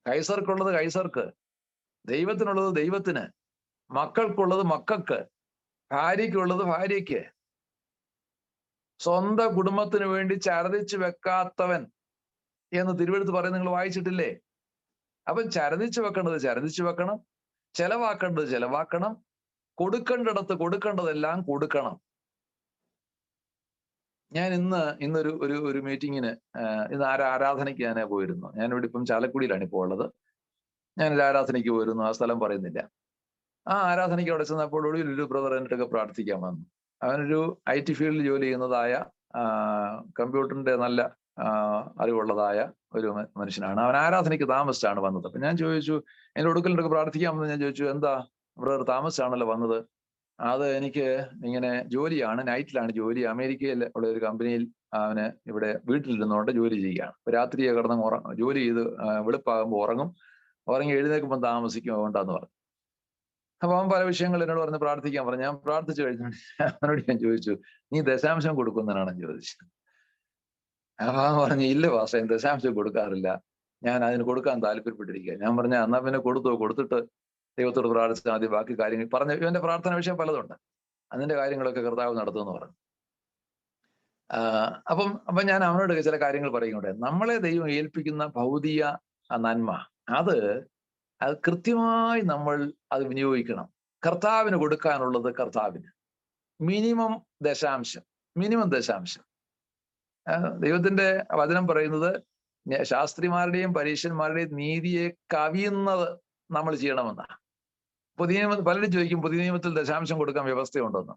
കൈസർക്കുള്ളത് കൈസർക്ക്, ദൈവത്തിനുള്ളത് ദൈവത്തിന്, മക്കൾക്കുള്ളത് മക്കൾക്ക്, ഭാര്യയ്ക്കുള്ളത് ഭാര്യയ്ക്ക്. സ്വന്തം കുടുംബത്തിന് വേണ്ടി ചരതിച്ചു വെക്കാത്തവൻ എന്ന് തിരുവെടുത്ത് പറയുന്നത് നിങ്ങൾ വായിച്ചിട്ടില്ലേ? അപ്പൊ ചരതിച്ചു വെക്കേണ്ടത് ചരതിച്ചു വെക്കണം, ചെലവാക്കേണ്ടത് ചെലവാക്കണം, കൊടുക്കേണ്ടിടത്ത് കൊടുക്കേണ്ടതെല്ലാം കൊടുക്കണം. ഞാൻ ഇന്നൊരു ഒരു മീറ്റിങ്ങിന് ഇന്ന് ആരാധനയ്ക്ക് ഞാൻ പോയിരുന്നു. ഞാനിവിടെ ഇപ്പം ചാലക്കുടിയിലാണ് ഇപ്പോൾ ഉള്ളത്. ഞാനൊരു ആരാധനയ്ക്ക് പോയിരുന്നു, ആ സ്ഥലം പറയുന്നില്ല. ആ ആരാധനയ്ക്ക് അവിടെ ചെന്നപ്പോൾ ഒരു ബ്രദർ എന്നിട്ടൊക്കെ പ്രാർത്ഥിക്കാൻ വന്നു. അവനൊരു IT ഫീൽഡിൽ ജോലി ചെയ്യുന്നതായ കമ്പ്യൂട്ടറിന്റെ നല്ല അറിവുള്ളതായ ഒരു മനുഷ്യനാണ്. അവൻ ആരാധനയ്ക്ക് താമസിച്ചാണ് വന്നത്. അപ്പൊ ഞാൻ ചോദിച്ചു, എൻ്റെ ഒടുക്കലിട്ടൊക്കെ പ്രാർത്ഥിക്കാമെന്ന് ഞാൻ ചോദിച്ചു, എന്താ ബ്രദർ താമസിച്ചാണല്ലോ വന്നത്? അത് എനിക്ക് ഇങ്ങനെ ജോലിയാണ്, നൈറ്റിലാണ് ജോലി, അമേരിക്കയിൽ ഉള്ള ഒരു കമ്പനിയിൽ അവന് ഇവിടെ വീട്ടിലിരുന്നുകൊണ്ട് ജോലി ചെയ്യുകയാണ്. രാത്രിയെ കിടന്ന് ജോലി ചെയ്ത് വെളുപ്പാകുമ്പോൾ ഉറങ്ങി എഴുന്നേൽക്കുമ്പോൾ താമസിക്കും, അതുകൊണ്ടാന്ന് പറഞ്ഞു. അപ്പൊ അവൻ പല വിഷയങ്ങൾ എന്നോട് പറഞ്ഞ് പ്രാർത്ഥിക്കാൻ പറഞ്ഞു. ഞാൻ പ്രാർത്ഥിച്ചു കഴിഞ്ഞാൽ അവനോട് ഞാൻ ചോദിച്ചു, നീ ദശാംശം കൊടുക്കുന്നതിനാണെന്ന് ചോദിച്ചു. അപ്പൊ അവൻ പറഞ്ഞു, ഇല്ല പാസ്റ്റർ, ഞാൻ ദശാംശം കൊടുക്കാറില്ല, ഞാൻ അതിന് കൊടുക്കാൻ താല്പര്യപ്പെട്ടിരിക്കുക. ഞാൻ പറഞ്ഞ എന്നാ പിന്നെ കൊടുത്തിട്ട് ദൈവത്തോട് പ്രാർത്ഥിച്ചാൽ ആദ്യം ബാക്കി കാര്യങ്ങൾ പറഞ്ഞു. ഇവന്റെ പ്രാർത്ഥന വിഷയം പലതുണ്ട്, അതിന്റെ കാര്യങ്ങളൊക്കെ കർത്താവ് നടത്തുമെന്ന് പറഞ്ഞു. അപ്പം ഞാൻ അവനോട് ചില കാര്യങ്ങൾ പറയുന്നുണ്ട്. നമ്മളെ ദൈവം ഏൽപ്പിക്കുന്ന ഭൗതിക നന്മ അത് കൃത്യമായി നമ്മൾ അത് വിനിയോഗിക്കണം. കർത്താവിന് കൊടുക്കാനുള്ളത് കർത്താവിന് മിനിമം ദശാംശം. ദൈവത്തിന്റെ വചനം പറയുന്നത് ശാസ്ത്രിമാരുടെയും പരീക്ഷന്മാരുടെയും നീതിയെ കവിയുന്നത് നമ്മൾ ചെയ്യണമെന്നാണ്. പുതിയ നിയമത്തിൽ പലരും ചോദിക്കും, പുതിയ നിയമത്തിൽ ദശാംശം കൊടുക്കാൻ വ്യവസ്ഥയുണ്ടെന്ന്.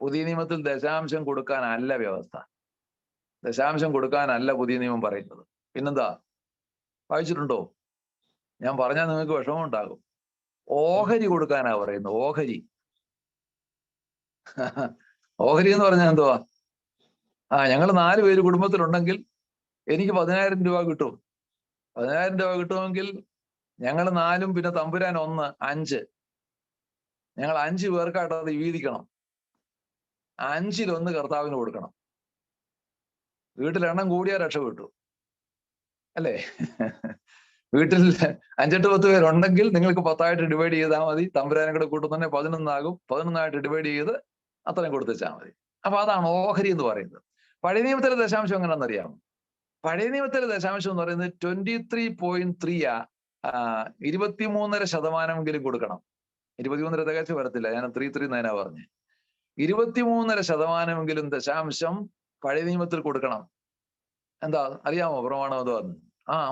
പുതിയ നിയമത്തിൽ ദശാംശം കൊടുക്കാനല്ല വ്യവസ്ഥ, ദശാംശം കൊടുക്കാനല്ല പുതിയ നിയമം പറയുന്നത്. പിന്നെന്താ? വായിച്ചിട്ടുണ്ടോ? ഞാൻ പറഞ്ഞാൽ നിങ്ങൾക്ക് വിഷമം ഉണ്ടാകും. ഓഹരി കൊടുക്കാനാ പറയുന്നത്. ഓഹരി എന്ന് പറഞ്ഞാൽ എന്തുവാ? ഞങ്ങൾ 4 പേര് കുടുംബത്തിലുണ്ടെങ്കിൽ എനിക്ക് 10,000 രൂപ കിട്ടും. 10,000 രൂപ കിട്ടുമെങ്കിൽ ഞങ്ങൾ 4 പിന്നെ തമ്പുരാൻ 1, 5. ഞങ്ങൾ 5 പേർക്കായിട്ട് അത് വീതിക്കണം. 5-1 കർത്താവിന് കൊടുക്കണം. വീട്ടിൽ എണ്ണം കൂടിയാൽ രക്ഷപ്പെട്ടു, അല്ലേ? വീട്ടിൽ 5-8-10 പേരുണ്ടെങ്കിൽ നിങ്ങൾക്ക് 10 ഡിവൈഡ് ചെയ്താൽ മതി. തമ്പുരാനും കൂടെ കൂട്ടുന്ന 11 ആകും. 11 ഡിവൈഡ് ചെയ്ത് അത്രയും കൊടുത്തുവെച്ചാൽ മതി. അപ്പൊ അതാണ് ഓഹരി എന്ന് പറയുന്നത്. പഴയ നിയമത്തിലെ ദശാംശം എങ്ങനെയാണെന്നറിയാമോ? പഴയ നിയമത്തിലെ ദശാംശം എന്ന് പറയുന്നത് 23.3 23.5% കൊടുക്കണം. 23 തികച്ചു വരത്തില്ല, ഞാൻ 3 പറഞ്ഞേ. 23.5% ദശാംശം പഴയ നിയമത്തിൽ കൊടുക്കണം. എന്താ അറിയാമോ? പ്രമാണം അത് പറഞ്ഞു.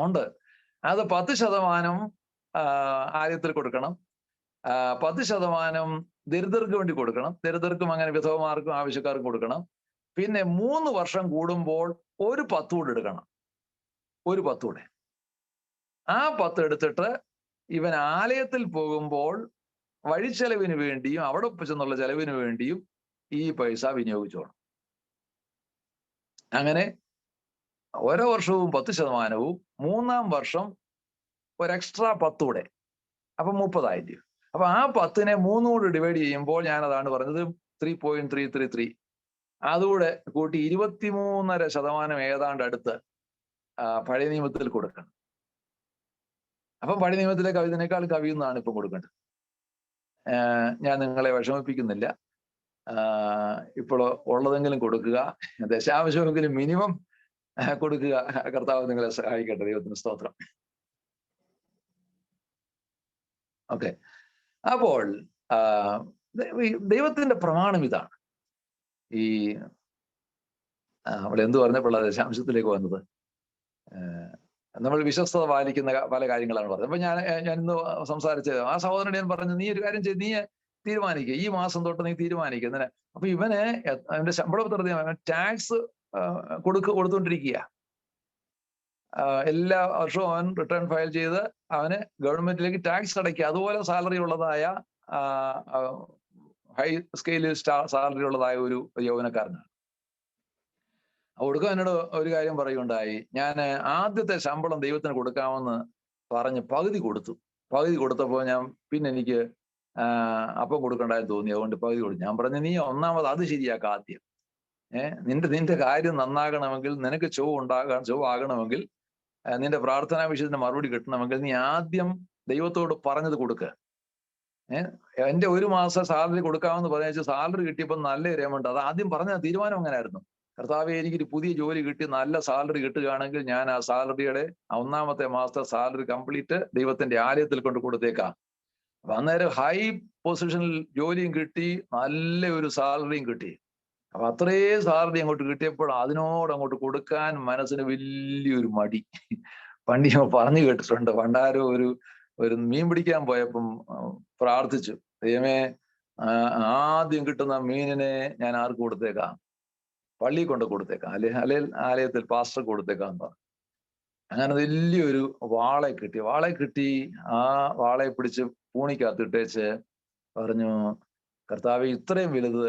ഉണ്ട്. അത് 10% ആദ്യത്തിൽ കൊടുക്കണം. 10% ദരിദ്രർക്ക് വേണ്ടി കൊടുക്കണം. ദരിദ്രർക്കും അങ്ങനെ വിധവമാർക്കും ആവശ്യക്കാർക്കും കൊടുക്കണം. പിന്നെ 3 വർഷം കൂടുമ്പോൾ ഒരു 10 കൂടെ എടുക്കണം. ഒരു 10 കൂടെ. ആ 10 എടുത്തിട്ട് ഇവൻ ആലയത്തിൽ പോകുമ്പോൾ വഴിച്ചെലവിന് വേണ്ടിയും അവിടെ ചെന്നുള്ള ചെലവിന് വേണ്ടിയും ഈ പൈസ വിനിയോഗിച്ചോണം. അങ്ങനെ ഓരോ വർഷവും 10%, 3-ാം വർഷം ഒരു എക്സ്ട്രാ 10 കൂടെ, അപ്പൊ 30,000. അപ്പൊ ആ 10-നെ 3 കൂടെ ഡിവൈഡ് ചെയ്യുമ്പോൾ ഞാനതാണ് പറഞ്ഞത് 3.333. അതുകൂടെ കൂട്ടി 23.5% ഏതാണ്ട് അടുത്ത് പഴയ നിയമത്തിൽ കൊടുക്കണം. അപ്പം പഴയ നിയമത്തിലെ കവിതനേക്കാൾ കവിയുന്നതാണ് ഇപ്പം കൊടുക്കേണ്ടത്. ഞാൻ നിങ്ങളെ വിഷമിപ്പിക്കുന്നില്ല. ഇപ്പോൾ ഉള്ളതെങ്കിലും കൊടുക്കുക, ദശാംശമെങ്കിലും മിനിമം കൊടുക്കുക. കർത്താവ് നിങ്ങളെ സഹായിക്കട്ടെ. ദൈവത്തിന് സ്തോത്രം. ഓക്കെ, അപ്പോൾ ദൈവത്തിന്റെ പ്രമാണം ഇതാണ്. ഈ അവിടെ എന്ത് പറഞ്ഞപ്പോഴാണ് ദശാംശത്തിലേക്ക് വന്നത്? നമ്മൾ വിശ്വസ്തത പാലിക്കുന്ന പല കാര്യങ്ങളാണ് പറഞ്ഞത്. അപ്പൊ ഞാൻ ഇന്ന് സംസാരിച്ചത് ആ സഹോദരൻ ഞാൻ പറഞ്ഞു, നീ ഒരു കാര്യം ചെയ്ത് നീ തീരുമാനിക്കുക, ഈ മാസം തൊട്ട് നീ തീരുമാനിക്കുക. അങ്ങനെ അപ്പൊ ഇവന് അവന്റെ ശമ്പളപത്രത്തിൽ ടാക്സ് കൊടുത്തുകൊണ്ടിരിക്കുക. എല്ലാ വർഷവും അവൻ റിട്ടേൺ ഫയൽ ചെയ്ത് അവന് ഗവൺമെന്റിലേക്ക് ടാക്സ് അടയ്ക്കുക. അതുപോലെ സാലറി ഉള്ളതായ ഹൈ സ്കെയിലിൽ സാലറി ഉള്ളതായ ഒരു യൗവനക്കാരനാണ്. ഒടുക്കം എന്നോട് ഒരു കാര്യം പറയുകയുണ്ടായി. ഞാൻ ആദ്യത്തെ ശമ്പളം ദൈവത്തിന് കൊടുക്കാമെന്ന് പറഞ്ഞ് പകുതി കൊടുത്തപ്പോൾ ഞാൻ പിന്നെ എനിക്ക് അപ്പം കൊടുക്കണ്ടായെന്ന് തോന്നി, അതുകൊണ്ട് പകുതി കൊടുത്തു. ഞാൻ പറഞ്ഞു, നീ ഒന്നാമത് അത് ശരിയാക്കുക ആദ്യം. നിന്റെ കാര്യം നന്നാകണമെങ്കിൽ, നിനക്ക് ചൊവ്വ് ആകണമെങ്കിൽ, നിന്റെ പ്രാർത്ഥനാ വിഷയത്തിന്റെ മറുപടി കിട്ടണമെങ്കിൽ നീ ആദ്യം ദൈവത്തോട് പറഞ്ഞത് കൊടുക്കുക. എന്റെ 1 മാസം സാലറി കൊടുക്കാമെന്ന് പറഞ്ഞാൽ സാലറി കിട്ടിയപ്പോൾ നല്ല ഒരു എമൗണ്ട്, അത് ആദ്യം പറഞ്ഞ തീരുമാനം അങ്ങനെയായിരുന്നു. കർത്താവേ, എനിക്കൊരു പുതിയ ജോലി കിട്ടി, നല്ല സാലറി കിട്ടുകയാണെങ്കിൽ ഞാൻ ആ സാലറിയുടെ 1-ാമത്തെ മാസത്തെ സാലറി കംപ്ലീറ്റ് ദൈവത്തിന്റെ ആലയത്തിൽ കൊണ്ട് കൊടുത്തേക്കാം. അപ്പൊ അന്നേരം ഹൈ പൊസിഷനിൽ ജോലിയും കിട്ടി, നല്ല ഒരു സാലറിയും കിട്ടി. അപ്പൊ അത്രയും സാലറി അങ്ങോട്ട് കിട്ടിയപ്പോൾ അതിനോട് അങ്ങോട്ട് കൊടുക്കാൻ മനസ്സിന് വലിയൊരു മടി. പണ്ട് ഞാൻ പറഞ്ഞു കേട്ടിട്ടുണ്ട്. പണ്ടാരോ ഒരു മീൻ പിടിക്കാൻ പോയപ്പം പ്രാർത്ഥിച്ചു, ദൈവമേ ആദ്യം കിട്ടുന്ന മീനിനെ ഞാൻ ആർക്ക് കൊടുത്തേക്കാം? പള്ളി കൊണ്ട് കൊടുത്തേക്കാം, ആലയത്തിൽ പാസ്റ്റർ കൊടുത്തേക്കാം എന്ന് പറഞ്ഞു. അങ്ങനെ വലിയൊരു വാളെ കിട്ടി. ആ വാളയെ പിടിച്ച് പൂണിക്കകത്തിട്ടേച്ച് പറഞ്ഞു, കർത്താവെ ഇത്രയും വലുത്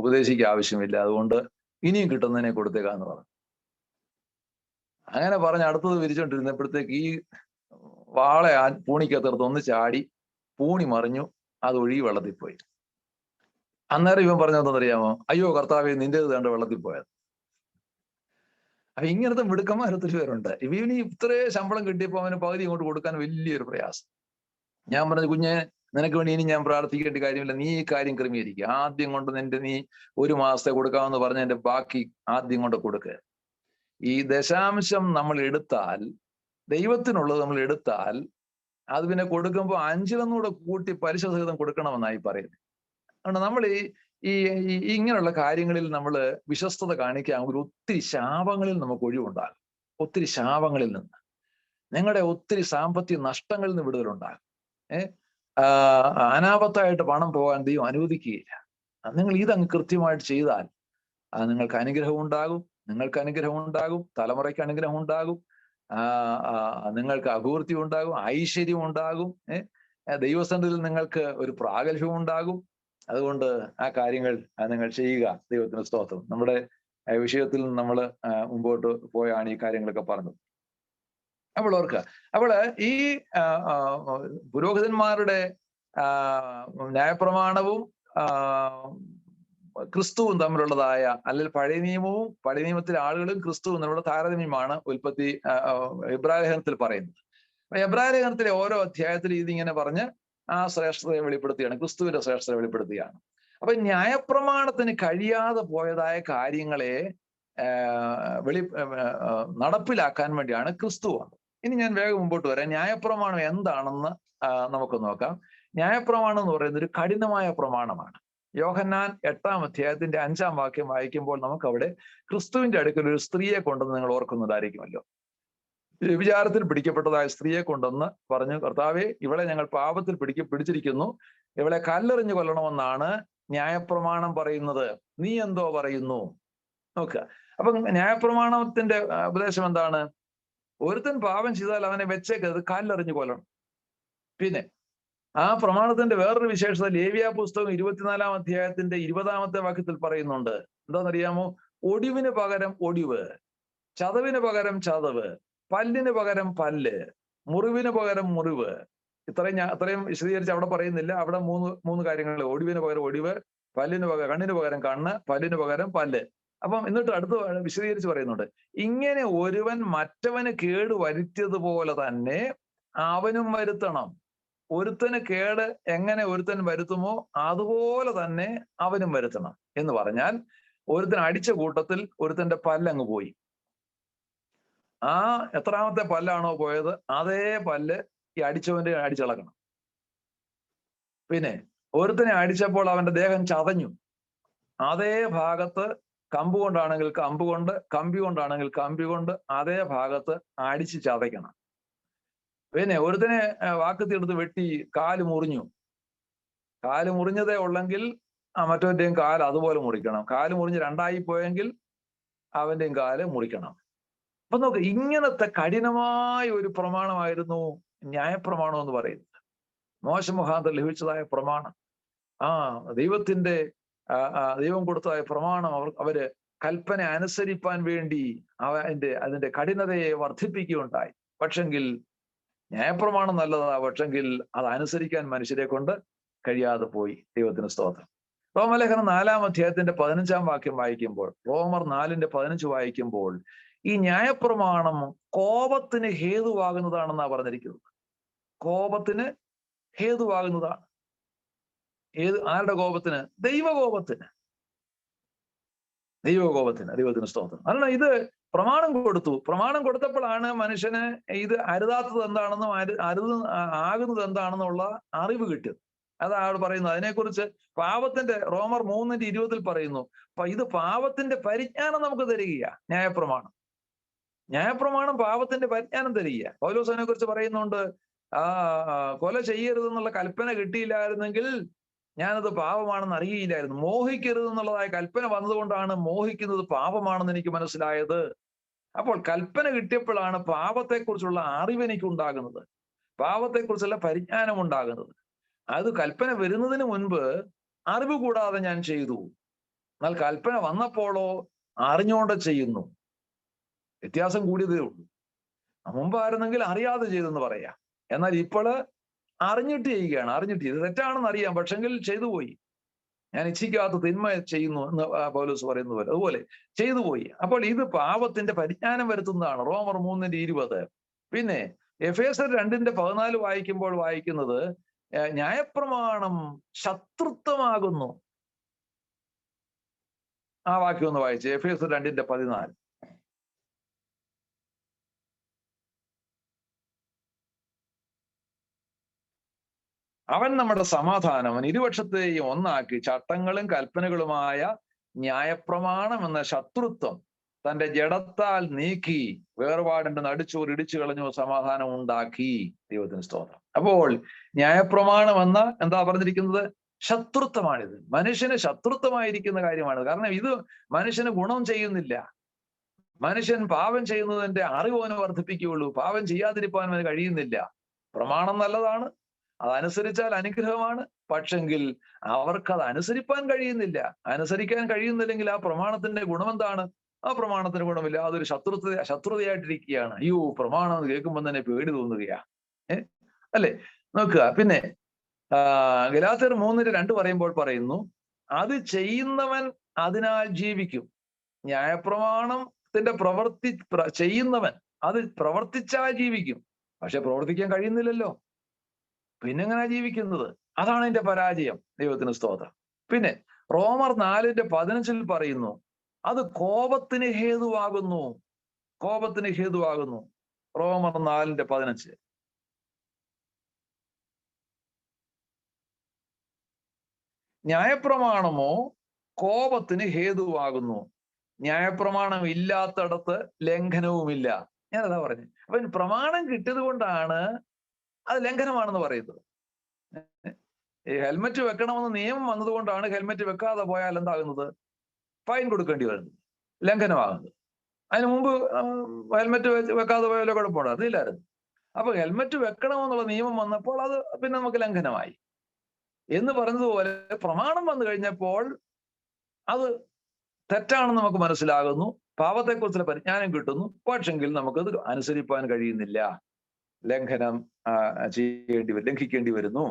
ഉപദേശിക്കാൻ ആവശ്യമില്ല, അതുകൊണ്ട് ഇനിയും കിട്ടുന്നതിനെ കൊടുത്തേക്കാന്ന് പറഞ്ഞു. അങ്ങനെ പറഞ്ഞ് അടുത്തത് വിരിച്ചോണ്ടിരുന്നപ്പോഴത്തേക്ക് ഈ വാളെ ആ പൂണിക്കകത്തെടുത്ത് ഒന്ന് ചാടി, പൂണി മറിഞ്ഞു, അത് ഒഴുകി വെള്ളത്തിൽ പോയി. അന്നേരം ഇവൻ പറഞ്ഞതെന്നറിയാമോ? അയ്യോ കർത്താവെ, നിന്റേത് വേണ്ട വെള്ളത്തിൽ പോയത്. അപ്പൊ ഇങ്ങനത്തെ മിടുക്കന്മാർ ഒത്തിരി പേരുണ്ട്. ഇവന് ഇത്രയും ശമ്പളം കിട്ടിയപ്പോൾ അവന് പകുതി ഇങ്ങോട്ട് കൊടുക്കാൻ വലിയൊരു പ്രയാസം. ഞാൻ പറഞ്ഞു, കുഞ്ഞെ, നിനക്ക് വേണ്ടി ഇനി ഞാൻ പ്രാർത്ഥിക്കേണ്ട കാര്യമില്ല, നീ ഈ കാര്യം ക്രമീകരിക്കുക. ആദ്യം കൊണ്ട് നീ 1 മാസത്തെ കൊടുക്കാമെന്ന് പറഞ്ഞ എന്റെ ബാക്കി ആദ്യം കൊണ്ട് കൊടുക്കുക. ഈ ദശാംശം നമ്മൾ എടുത്താൽ, ദൈവത്തിനുള്ളത് നമ്മൾ എടുത്താൽ, അത് പിന്നെ കൊടുക്കുമ്പോൾ 5 കൂട്ടി പലിശ സഹിതം കൊടുക്കണമെന്നായി പറയുന്നത്. അതുകൊണ്ട് നമ്മൾ ഈ ഇങ്ങനെയുള്ള കാര്യങ്ങളിൽ നമ്മൾ വിശ്വസ്തത കാണിക്കുകയാണെങ്കിൽ ഒത്തിരി ശാപങ്ങളിൽ നമുക്ക് ഒഴിവുണ്ടാകും. ഒത്തിരി ശാപങ്ങളിൽ നിന്ന്, നിങ്ങളുടെ ഒത്തിരി സാമ്പത്തിക നഷ്ടങ്ങളിൽ നിന്ന് വിടുതലുണ്ടാകും. അനാപത്തായിട്ട് പണം പോകാൻ ദൈവം അനുവദിക്കുകയില്ല. നിങ്ങൾ ഇതങ്ങ് കൃത്യമായിട്ട് ചെയ്താൽ നിങ്ങൾക്ക് അനുഗ്രഹം ഉണ്ടാകും, തലമുറയ്ക്ക് അനുഗ്രഹം ഉണ്ടാകും, നിങ്ങൾക്ക് അഭിവൃദ്ധി ഉണ്ടാകും, ഐശ്വര്യം ഉണ്ടാകും, ദൈവസന്നിധിയിൽ നിങ്ങൾക്ക് ഒരു പ്രാഗൽഭ്യം ഉണ്ടാകും. അതുകൊണ്ട് ആ കാര്യങ്ങൾ നിങ്ങൾ ചെയ്യുക. ദൈവത്തിന് സ്തോത്രം. നമ്മുടെ വിഷയത്തിൽ നമ്മൾ മുമ്പോട്ട് പോയാണ് ഈ കാര്യങ്ങളൊക്കെ പറഞ്ഞത്. അപ്പോൾ ഓർക്കുക, ഈ പുരോഹിതന്മാരുടെ ന്യായപ്രമാണവും ക്രിസ്തുവും തമ്മിലുള്ളതായ, അല്ലെങ്കിൽ പഴയ നിയമത്തിലെ ആളുകളും ക്രിസ്തുവും തമ്മിലുള്ള താരതമ്യമാണ് എബ്രായ ലേഖനത്തിൽ പറയുന്നത്. എബ്രായ ലേഖനത്തിലെ ഓരോ അധ്യായത്തിലും ഇതിങ്ങനെ പറഞ്ഞ് ആ ശ്രേഷ്ഠതയെ വെളിപ്പെടുത്തുകയാണ്, ക്രിസ്തുവിന്റെ ശ്രേഷ്ഠതയെ വെളിപ്പെടുത്തുകയാണ്. അപ്പൊ ന്യായപ്രമാണത്തിന് കഴിയാതെ പോയതായ കാര്യങ്ങളെ നടപ്പിലാക്കാൻ വേണ്ടിയാണ് ക്രിസ്തു വന്നത്. ഇനി ഞാൻ വേഗം മുമ്പോട്ട് വരാം. ന്യായപ്രമാണം എന്താണെന്ന് നമുക്ക് നോക്കാം. ന്യായപ്രമാണം എന്ന് പറയുന്നത് ഒരു കഠിനമായ പ്രമാണമാണ്. യോഹന്നാൻ 8-ാം അധ്യായത്തിന്റെ 5-ാം വാക്യം വായിക്കുമ്പോൾ നമുക്ക് അവിടെ ക്രിസ്തുവിന്റെ അടുക്കൽ ഒരു സ്ത്രീയെ കൊണ്ടെന്ന് നിങ്ങൾ ഓർക്കുന്നതായിരിക്കുമല്ലോ. വ്യഭിചാരത്തിൽ പിടിക്കപ്പെട്ടതായ സ്ത്രീയെ കൊണ്ടെന്ന് പറഞ്ഞു, കർത്താവേ, ഇവളെ ഞങ്ങൾ പാപത്തിൽ പിടിച്ചിരിക്കുന്നു, ഇവളെ കല്ലെറിഞ്ഞു കൊല്ലണമെന്നാണ് ന്യായപ്രമാണം പറയുന്നത്, നീ എന്തോ പറയുന്നു? നോക്കുക. അപ്പൊ ന്യായപ്രമാണത്തിന്റെ ഉപദേശം എന്താണ്? ഒരുത്തൻ പാപം ചെയ്താൽ അവനെ വെച്ചേക്കത് കല്ലെറിഞ്ഞു കൊല്ലണം. പിന്നെ ആ പ്രമാണത്തിന്റെ വേറൊരു വിശേഷത ലേവ്യ പുസ്തകം 24-ാം അധ്യായത്തിന്റെ 20-ാമത്തെ വാക്യത്തിൽ പറയുന്നുണ്ട്. എന്താണെന്നറിയാമോ? ഒടിവിന് പകരം ഒടിവ്, ചതവിന് പകരം ചതവ്, പല്ലിന് പകരം പല്ല്, മുറിവിന് പകരം മുറിവ്. അത്രയും വിശദീകരിച്ച് അവിടെ പറയുന്നില്ല. അവിടെ മൂന്ന് കാര്യങ്ങൾ: ഒടിവിന് പകരം ഒടിവ്, കണ്ണിന് പകരം കണ്ണ്, പല്ലിന് പകരം പല്ല്. അപ്പം എന്നിട്ട് അടുത്ത് വിശദീകരിച്ച് പറയുന്നുണ്ട്, ഇങ്ങനെ ഒരുവൻ മറ്റവന് കേട് വരുത്തിയതുപോലെ തന്നെ അവനും വരുത്തണം. ഒരുത്തന് കേട് എങ്ങനെ ഒരുത്തൻ വരുത്തുമോ അതുപോലെ തന്നെ അവനും വരുത്തണം എന്ന് പറഞ്ഞാൽ, ഒരുത്തൻ അടിച്ച കൂട്ടത്തിൽ ഒരുത്തന്റെ പല്ലങ്ങ് പോയി. ആ എത്രാമത്തെ പല്ലാണോ പോയത് അതേ പല്ല് ഈ അടിച്ചവന്റെ അടിച്ചിളക്കണം. പിന്നെ ഒരുത്തനെ അടിച്ചപ്പോൾ അവന്റെ ദേഹം ചതഞ്ഞു, അതേ ഭാഗത്ത് കമ്പ് കൊണ്ടാണെങ്കിൽ കമ്പ് കൊണ്ട്, കമ്പി കൊണ്ടാണെങ്കിൽ കമ്പി കൊണ്ട് അതേ ഭാഗത്ത് അടിച്ച് ചതയ്ക്കണം. പിന്നെ ഒരുത്തനെ വാക്കത്തിയെടുത്ത് വെട്ടി കാല് മുറിഞ്ഞു, കാല് മുറിഞ്ഞതേ ഉള്ളെങ്കിൽ മറ്റവന്റെയും കാല് അതുപോലെ മുറിക്കണം. കാല് മുറിഞ്ഞ് 2ആയി പോയെങ്കിൽ അവന്റെയും കാല് മുറിക്കണം. അപ്പൊ നോക്ക്, ഇങ്ങനത്തെ കഠിനമായ ഒരു പ്രമാണമായിരുന്നു ന്യായപ്രമാണം എന്ന് പറയുന്നത്. മോശ മുഖാന്തരം ലഭിച്ചതായ പ്രമാണം, ദൈവം കൊടുത്തതായ പ്രമാണം അവര് കൽപ്പന അനുസരിപ്പാൻ വേണ്ടി അതിന്റെ കഠിനതയെ വർദ്ധിപ്പിക്കുകയുണ്ടായി. പക്ഷെങ്കിൽ ന്യായപ്രമാണം നല്ലതാ, പക്ഷെങ്കിൽ അത് അനുസരിക്കാൻ മനുഷ്യരെ കൊണ്ട് കഴിയാതെ പോയി. ദൈവത്തിന് സ്തോത്രം. റോമലേഖനം 4-ാം അധ്യായത്തിന്റെ 15-ാം വാക്യം വായിക്കുമ്പോൾ, റോമർ 4:15 വായിക്കുമ്പോൾ, ഈ ന്യായപ്രമാണം കോപത്തിന് ഹേതുവാകുന്നതാണെന്നാ പറഞ്ഞിരിക്കുന്നത്. കോപത്തിന് ഹേതുവാകുന്നതാണ്. ആരുടെ കോപത്തിന്? ദൈവകോപത്തിന്. ദൈവത്തിന് സ്തോത്രം. കാരണം ഇത് പ്രമാണം കൊടുത്തു. പ്രമാണം കൊടുത്തപ്പോഴാണ് മനുഷ്യന് ഇത് അരുതാത്തത് എന്താണെന്നും ആകുന്നത് എന്താണെന്നുള്ള അറിവ് കിട്ടിയത്. അതാണ് അവിടെ പറയുന്നത്. അതിനെക്കുറിച്ച് പാപത്തിന്റെ റോമർ 3:20 പറയുന്നു. അപ്പൊ ഇത് പാപത്തിന്റെ പരിജ്ഞാനം നമുക്ക് തരികയാ ന്യായപ്രമാണം. ന്യായപ്രമാണം പാപത്തിന്റെ പരിജ്ഞാനം തരിക. പൗലോസ് അതിനെ കുറിച്ച് പറയുന്നുണ്ട്, കൊല ചെയ്യരുതെന്നുള്ള കൽപ്പന കിട്ടിയില്ലായിരുന്നെങ്കിൽ ഞാനത് പാപമാണെന്ന് അറിയില്ലായിരുന്നു. മോഹിക്കരുത് എന്നുള്ളതായ കൽപ്പന വന്നതുകൊണ്ടാണ് മോഹിക്കുന്നത് പാപമാണെന്ന് എനിക്ക് മനസ്സിലായത്. അപ്പോൾ കൽപ്പന കിട്ടിയപ്പോഴാണ് പാപത്തെക്കുറിച്ചുള്ള അറിവ് എനിക്ക് ഉണ്ടാകുന്നത്, പാപത്തെക്കുറിച്ചുള്ള പരിജ്ഞാനം ഉണ്ടാകുന്നത്. അത് കൽപ്പന വരുന്നതിന് മുൻപ് അറിവ് കൂടാതെ ഞാൻ ചെയ്തു. എന്നാൽ കൽപ്പന വന്നപ്പോഴോ അറിഞ്ഞുകൊണ്ട് ചെയ്യുന്നു. വ്യത്യാസം കൂടിയതേ ഉള്ളൂ. മുമ്പായിരുന്നെങ്കിൽ അറിയാതെ ചെയ്തെന്ന് പറയാം. എന്നാൽ ഇപ്പോൾ അറിഞ്ഞിട്ട് ചെയ്യുകയാണ്. അറിഞ്ഞിട്ട് ഇത് തെറ്റാണെന്ന് അറിയാം, പക്ഷെങ്കിൽ ചെയ്തു പോയി. ഞാൻ ഇച്ഛിക്കാത്ത തിന്മ ചെയ്യുന്നു എന്ന് പൗലോസ് പറയുന്ന പോലെ അതുപോലെ ചെയ്തു പോയി. അപ്പോൾ ഇത് പാപത്തിന്റെ പരിജ്ഞാനം വരുത്തുന്നതാണ്. റോമർ 3:20. പിന്നെ എഫേസർ 2:14 വായിക്കുമ്പോൾ വായിക്കുന്നത് ന്യായപ്രമാണം ശത്രുത്വമാകുന്നു. ആ വാക്യം ഒന്ന് വായിച്ച്, എഫേസർ 2:14. അവൻ നമ്മുടെ സമാധാനം ഇരുപക്ഷത്തെയും ഒന്നാക്കി ചട്ടങ്ങളും കൽപ്പനകളുമായ ന്യായപ്രമാണം എന്ന ശത്രുത്വം തന്റെ ജഡത്താൽ നീക്കി വേർപാടിന്റെ നടുച്ചോർ ഇടിച്ചു കളഞ്ഞു സമാധാനം ഉണ്ടാക്കി. ദൈവത്തിന് സ്തോത്രം. അപ്പോൾ ന്യായപ്രമാണം എന്ന എന്താ പറഞ്ഞിരിക്കുന്നത്? ശത്രുത്വമാണിത്. മനുഷ്യന് ശത്രുത്വമായിരിക്കുന്ന കാര്യമാണ്. കാരണം ഇത് മനുഷ്യന് ഗുണം ചെയ്യുന്നില്ല. മനുഷ്യൻ പാപം ചെയ്യുന്നതിന്റെ അറിവ് അവന് വർദ്ധിപ്പിക്കുകയുള്ളൂ. പാപം ചെയ്യാതിരിക്കാൻ അവന് കഴിയുന്നില്ല. പ്രമാണം നല്ലതാണ്, അതനുസരിച്ചാൽ അനുഗ്രഹമാണ്. പക്ഷെങ്കിൽ അവർക്കത് അനുസരിപ്പാൻ കഴിയുന്നില്ല. അനുസരിക്കാൻ കഴിയുന്നില്ലെങ്കിൽ ആ പ്രമാണത്തിന്റെ ഗുണമെന്താണ്? ആ പ്രമാണത്തിന് ഗുണമില്ല. അതൊരു ശത്രുതയായിട്ടിരിക്കുകയാണ്. അയ്യോ, പ്രമാണം എന്ന് കേൾക്കുമ്പോൾ തന്നെ പേടി തോന്നുകയാ. അല്ലേ? നോക്കുക. പിന്നെ ഗലാത്യർ 3:2 പറയുമ്പോൾ പറയുന്നു, അത് ചെയ്യുന്നവൻ അതിനാൽ ജീവിക്കും. ന്യായപ്രമാണത്തിന്റെ ചെയ്യുന്നവൻ അത് പ്രവർത്തിച്ചാൽ ജീവിക്കും. പക്ഷെ പ്രവർത്തിക്കാൻ കഴിയുന്നില്ലല്ലോ. പിന്നെ എങ്ങനെ ജീവിക്കുന്നത്? അതാണ് അതിന്റെ പരാജയം. ദൈവത്തിന് സ്തോത്രം. പിന്നെ റോമർ 4:15 പറയുന്നു, അത് കോപത്തിന് ഹേതുവാകുന്നു. കോപത്തിന് ഹേതുവാകുന്നു. റോമർ 4:15. ന്യായപ്രമാണമോ കോപത്തിന് ഹേതുവാകുന്നു. ന്യായപ്രമാണം ഇല്ലാത്തടത്ത് ലംഘനവുമില്ല. ഞാനതാ പറഞ്ഞു. അപ്പൊ പ്രമാണം കിട്ടിയത് കൊണ്ടാണ് അത് ലംഘനമാണെന്ന് പറയുന്നത്. ഈ ഹെൽമെറ്റ് വെക്കണമെന്ന് നിയമം വന്നതുകൊണ്ടാണ് ഹെൽമെറ്റ് വെക്കാതെ പോയാൽ എന്താകുന്നത്? ഫൈൻ കൊടുക്കേണ്ടി വരുന്നത്, ലംഘനമാകുന്നത്. അതിന് മുമ്പ് ഹെൽമെറ്റ് വെക്കാതെ പോയാലോ കുഴപ്പമുണ്ടോ? അതില്ലായിരുന്നു. അപ്പൊ ഹെൽമെറ്റ് വെക്കണമെന്നുള്ള നിയമം വന്നപ്പോൾ അത് പിന്നെ നമുക്ക് ലംഘനമായി എന്ന് പറഞ്ഞതുപോലെ പ്രമാണം വന്നു കഴിഞ്ഞപ്പോൾ അത് തെറ്റാണെന്ന് നമുക്ക് മനസ്സിലാകുന്നു. പാപത്തെക്കുറിച്ചുള്ള പരിജ്ഞാനം കിട്ടുന്നു. പക്ഷെങ്കിൽ നമുക്കത് അനുസരിപ്പാൻ കഴിയുന്നില്ല. ലംഘനം ലംഘിക്കേണ്ടി വരുന്നു.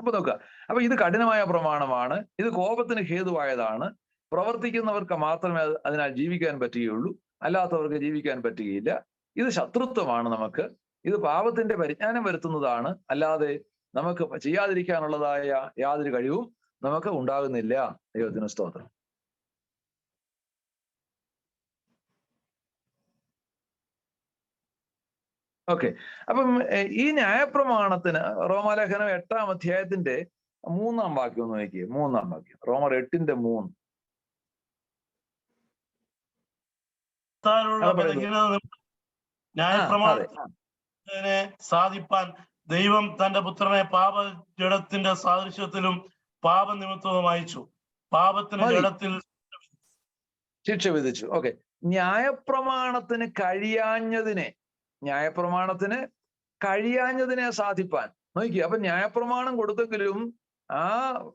അപ്പൊ നോക്കുക. അപ്പൊ ഇത് കഠിനമായ പ്രമാണമാണ്. ഇത് കോപത്തിന് ഹേതുവായതാണ്. പ്രവർത്തിക്കുന്നവർക്ക് മാത്രമേ അതിനാൽ ജീവിക്കാൻ പറ്റുകയുള്ളൂ, അല്ലാത്തവർക്ക് ജീവിക്കാൻ പറ്റുകയില്ല. ഇത് ശത്രുത്വമാണ് നമുക്ക്. ഇത് പാപത്തിന്റെ പരിജ്ഞാനം വരുത്തുന്നതാണ്. അല്ലാതെ നമുക്ക് ചെയ്യാതിരിക്കാനുള്ളതായ യാതൊരു കഴിവും നമുക്ക് ഉണ്ടാകുന്നില്ല. ദൈവത്തിന് സ്തോത്രം. ഓക്കെ. അപ്പം ഈ ന്യായപ്രമാണത്തിന് റോമാലേഖനം 8-ാം അധ്യായത്തിന്റെ 3-ാം വാക്യം ഒന്ന് നോക്കിയേ. 3-ാം വാക്യം, റോമർ 8:3. ന്യായപ്രമാണത്തിനെ സാധിപ്പാൻ ദൈവം തന്റെ പുത്രനെ പാപജഡത്തിന്റെ സാദൃശ്യത്തിലും പാപനിമിത്തവും അയച്ചു. പാപത്തിന് ജഡത്തിൽ ശിക്ഷ വിധിച്ചു. ഓക്കെ. ന്യായപ്രമാണത്തിന് കഴിയാഞ്ഞതിനെ സാധിപ്പാൻ നോക്കി. അപ്പൊ ന്യായപ്രമാണം കൊടുത്തെങ്കിലും, ആ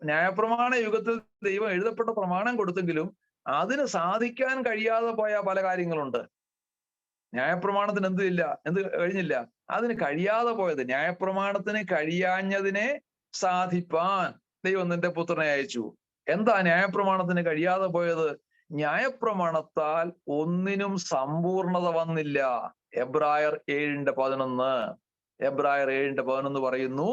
ന്യായപ്രമാണ യുഗത്തിൽ ദൈവം എഴുതപ്പെട്ട പ്രമാണം കൊടുത്തെങ്കിലും അതിന് സാധിക്കാൻ കഴിയാതെ പോയ പല കാര്യങ്ങളുണ്ട്. ന്യായപ്രമാണത്തിന് എന്ത് കഴിഞ്ഞില്ല? അതിന് കഴിയാതെ പോയത്. ന്യായപ്രമാണത്തിന് കഴിയാഞ്ഞതിനെ സാധിപ്പാൻ ദൈവം തന്റെ പുത്രനെ അയച്ചു. എന്താ ന്യായപ്രമാണത്തിന് കഴിയാതെ പോയത്? ന്യായപ്രമാണത്താൽ ഒന്നിനും സമ്പൂർണത വന്നില്ല. എബ്രായർ 7:11. എബ്രായർ 7:11 പറയുന്നു.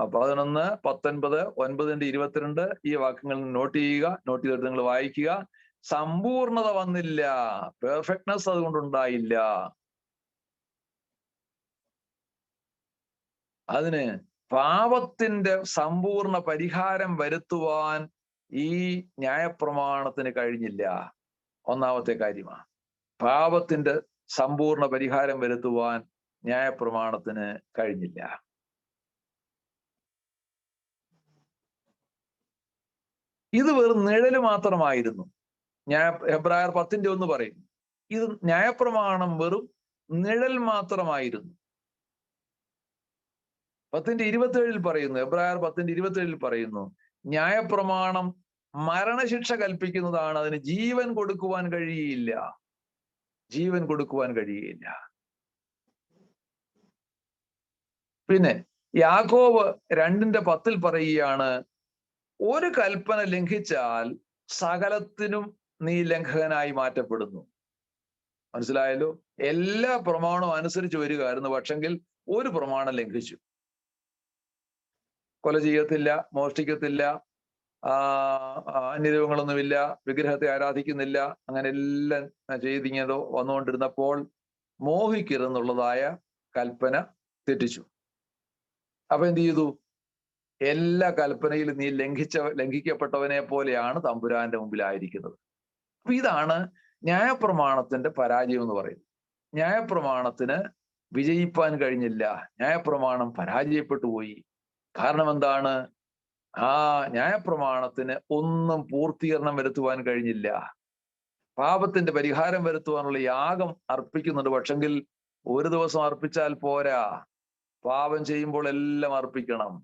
11, 19, 9:22 ഈ വാക്യങ്ങൾ നോട്ട് ചെയ്യുക. നോട്ട് ചെയ്തിട്ട് നിങ്ങൾ വായിക്കുക. സമ്പൂർണത വന്നില്ല, പെർഫെക്റ്റ്നെസ് അതുകൊണ്ടുണ്ടായില്ല. അതിന് പാപത്തിന്റെ സമ്പൂർണ്ണ പരിഹാരം വരുത്തുവാൻ ഈ ന്യായപ്രമാണത്തിന് കഴിഞ്ഞില്ല. ഒന്നാമത്തെ കാര്യമാണ്. പാപത്തിന്റെ സമ്പൂർണ്ണ പരിഹാരം വരുത്തുവാൻ ന്യായപ്രമാണത്തിന് കഴിഞ്ഞില്ല. ഇത് വെറും നിഴല് മാത്രമായിരുന്നു. ഹെബ്രായർ 10:1 പറയും, ഇത് ന്യായപ്രമാണം വെറും നിഴൽ മാത്രമായിരുന്നു. 10:27 പറയുന്നു, ഹെബ്രായർ 10:27 പറയുന്നു, ന്യായപ്രമാണം മരണശിക്ഷ കൽപ്പിക്കുന്നതാണ്, അതിന് ജീവൻ കൊടുക്കുവാൻ കഴിയില്ല. ജീവൻ കൊടുക്കുവാൻ കഴിയില്ല. പിന്നെ യാക്കോബ് 2:10 പറയുകയാണ്, ഒരു കൽപ്പന ലംഘിച്ചാൽ സകലത്തിനും നീ ലംഘകനായി മാറ്റപ്പെടുന്നു. മനസ്സിലായല്ലോ? എല്ലാ പ്രമാണവും അനുസരിച്ച് വരികയായിരുന്നു, പക്ഷെങ്കിൽ ഒരു പ്രമാണം ലംഘിച്ചു. കൊല ചെയ്യത്തില്ല, മോഷ്ടിക്കത്തില്ല, അന്യദൈവങ്ങളൊന്നുമില്ല, വിഗ്രഹത്തെ ആരാധിക്കുന്നില്ല, അങ്ങനെ എല്ലാം ചെയ്തിങ്ങതോ വന്നുകൊണ്ടിരുന്നപ്പോൾ മോഹിക്കരുതെന്നുള്ളതായ കൽപ്പന തെറ്റിച്ചു. അപ്പൊ എന്ത് ചെയ്തു? എല്ലാ കൽപ്പനയിലും നീ ലംഘിക്കപ്പെട്ടവനെ പോലെയാണ് തമ്പുരാന്റെ മുമ്പിലായിരിക്കുന്നത്. അപ്പൊ ഇതാണ് ന്യായപ്രമാണത്തിന്റെ പരാജയം എന്ന് പറയുന്നത്. ന്യായപ്രമാണത്തിന് വിജയിപ്പാൻ കഴിഞ്ഞില്ല. ന്യായപ്രമാണം പരാജയപ്പെട്ടു പോയി. കാരണം എന്താണ്? ആ ന്യായപ്രമാണത്തിന് ഒന്നും പൂർത്തീകരണം വരുത്തുവാൻ കഴിഞ്ഞില്ല. പാപത്തിന്റെ പരിഹാരം വരുത്തുവാനുള്ള യാഗം അർപ്പിക്കുന്നുണ്ട്, പക്ഷെങ്കിൽ ഒരു ദിവസം അർപ്പിച്ചാൽ പോരാ, പാപം ചെയ്യുമ്പോൾ എല്ലാം അർപ്പിക്കണം.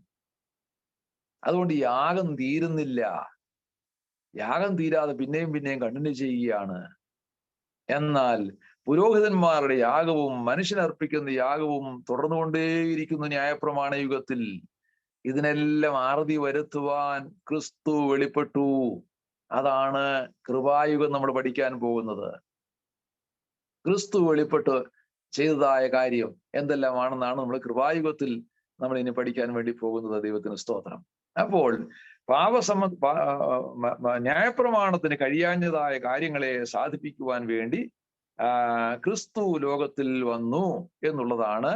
അതുകൊണ്ട് യാഗം തീരുന്നില്ല. യാഗം തീരാതെ പിന്നെയും പിന്നെയും കണ്ടിന്യൂ ചെയ്യുകയാണ്. എന്നാൽ പുരോഹിതന്മാരുടെ യാഗവും മനുഷ്യനർപ്പിക്കുന്ന യാഗവും തുടർന്നുകൊണ്ടേയിരിക്കുന്നു ന്യായപ്രമാണ യുഗത്തിൽ. ഇതിനെല്ലാം അറുതി വരുത്തുവാൻ ക്രിസ്തു വെളിപ്പെട്ടു. അതാണ് കൃപായുഗം നമ്മൾ പഠിക്കാൻ പോകുന്നത്. ക്രിസ്തു വെളിപ്പെട്ട് ചെയ്തതായ കാര്യം എന്തെല്ലാമാണെന്നാണ് നമ്മൾ കൃപായുഗത്തിൽ നമ്മൾ ഇനി പഠിക്കാൻ വേണ്ടി പോകുന്നത്. ദൈവത്തിന് സ്തോത്രം. അപ്പോൾ ന്യായപ്രമാണത്തിന് കഴിയാഞ്ഞതായ കാര്യങ്ങളെ സാധിപ്പിക്കുവാൻ വേണ്ടി ക്രിസ്തു ലോകത്തിൽ വന്നു എന്നുള്ളതാണ്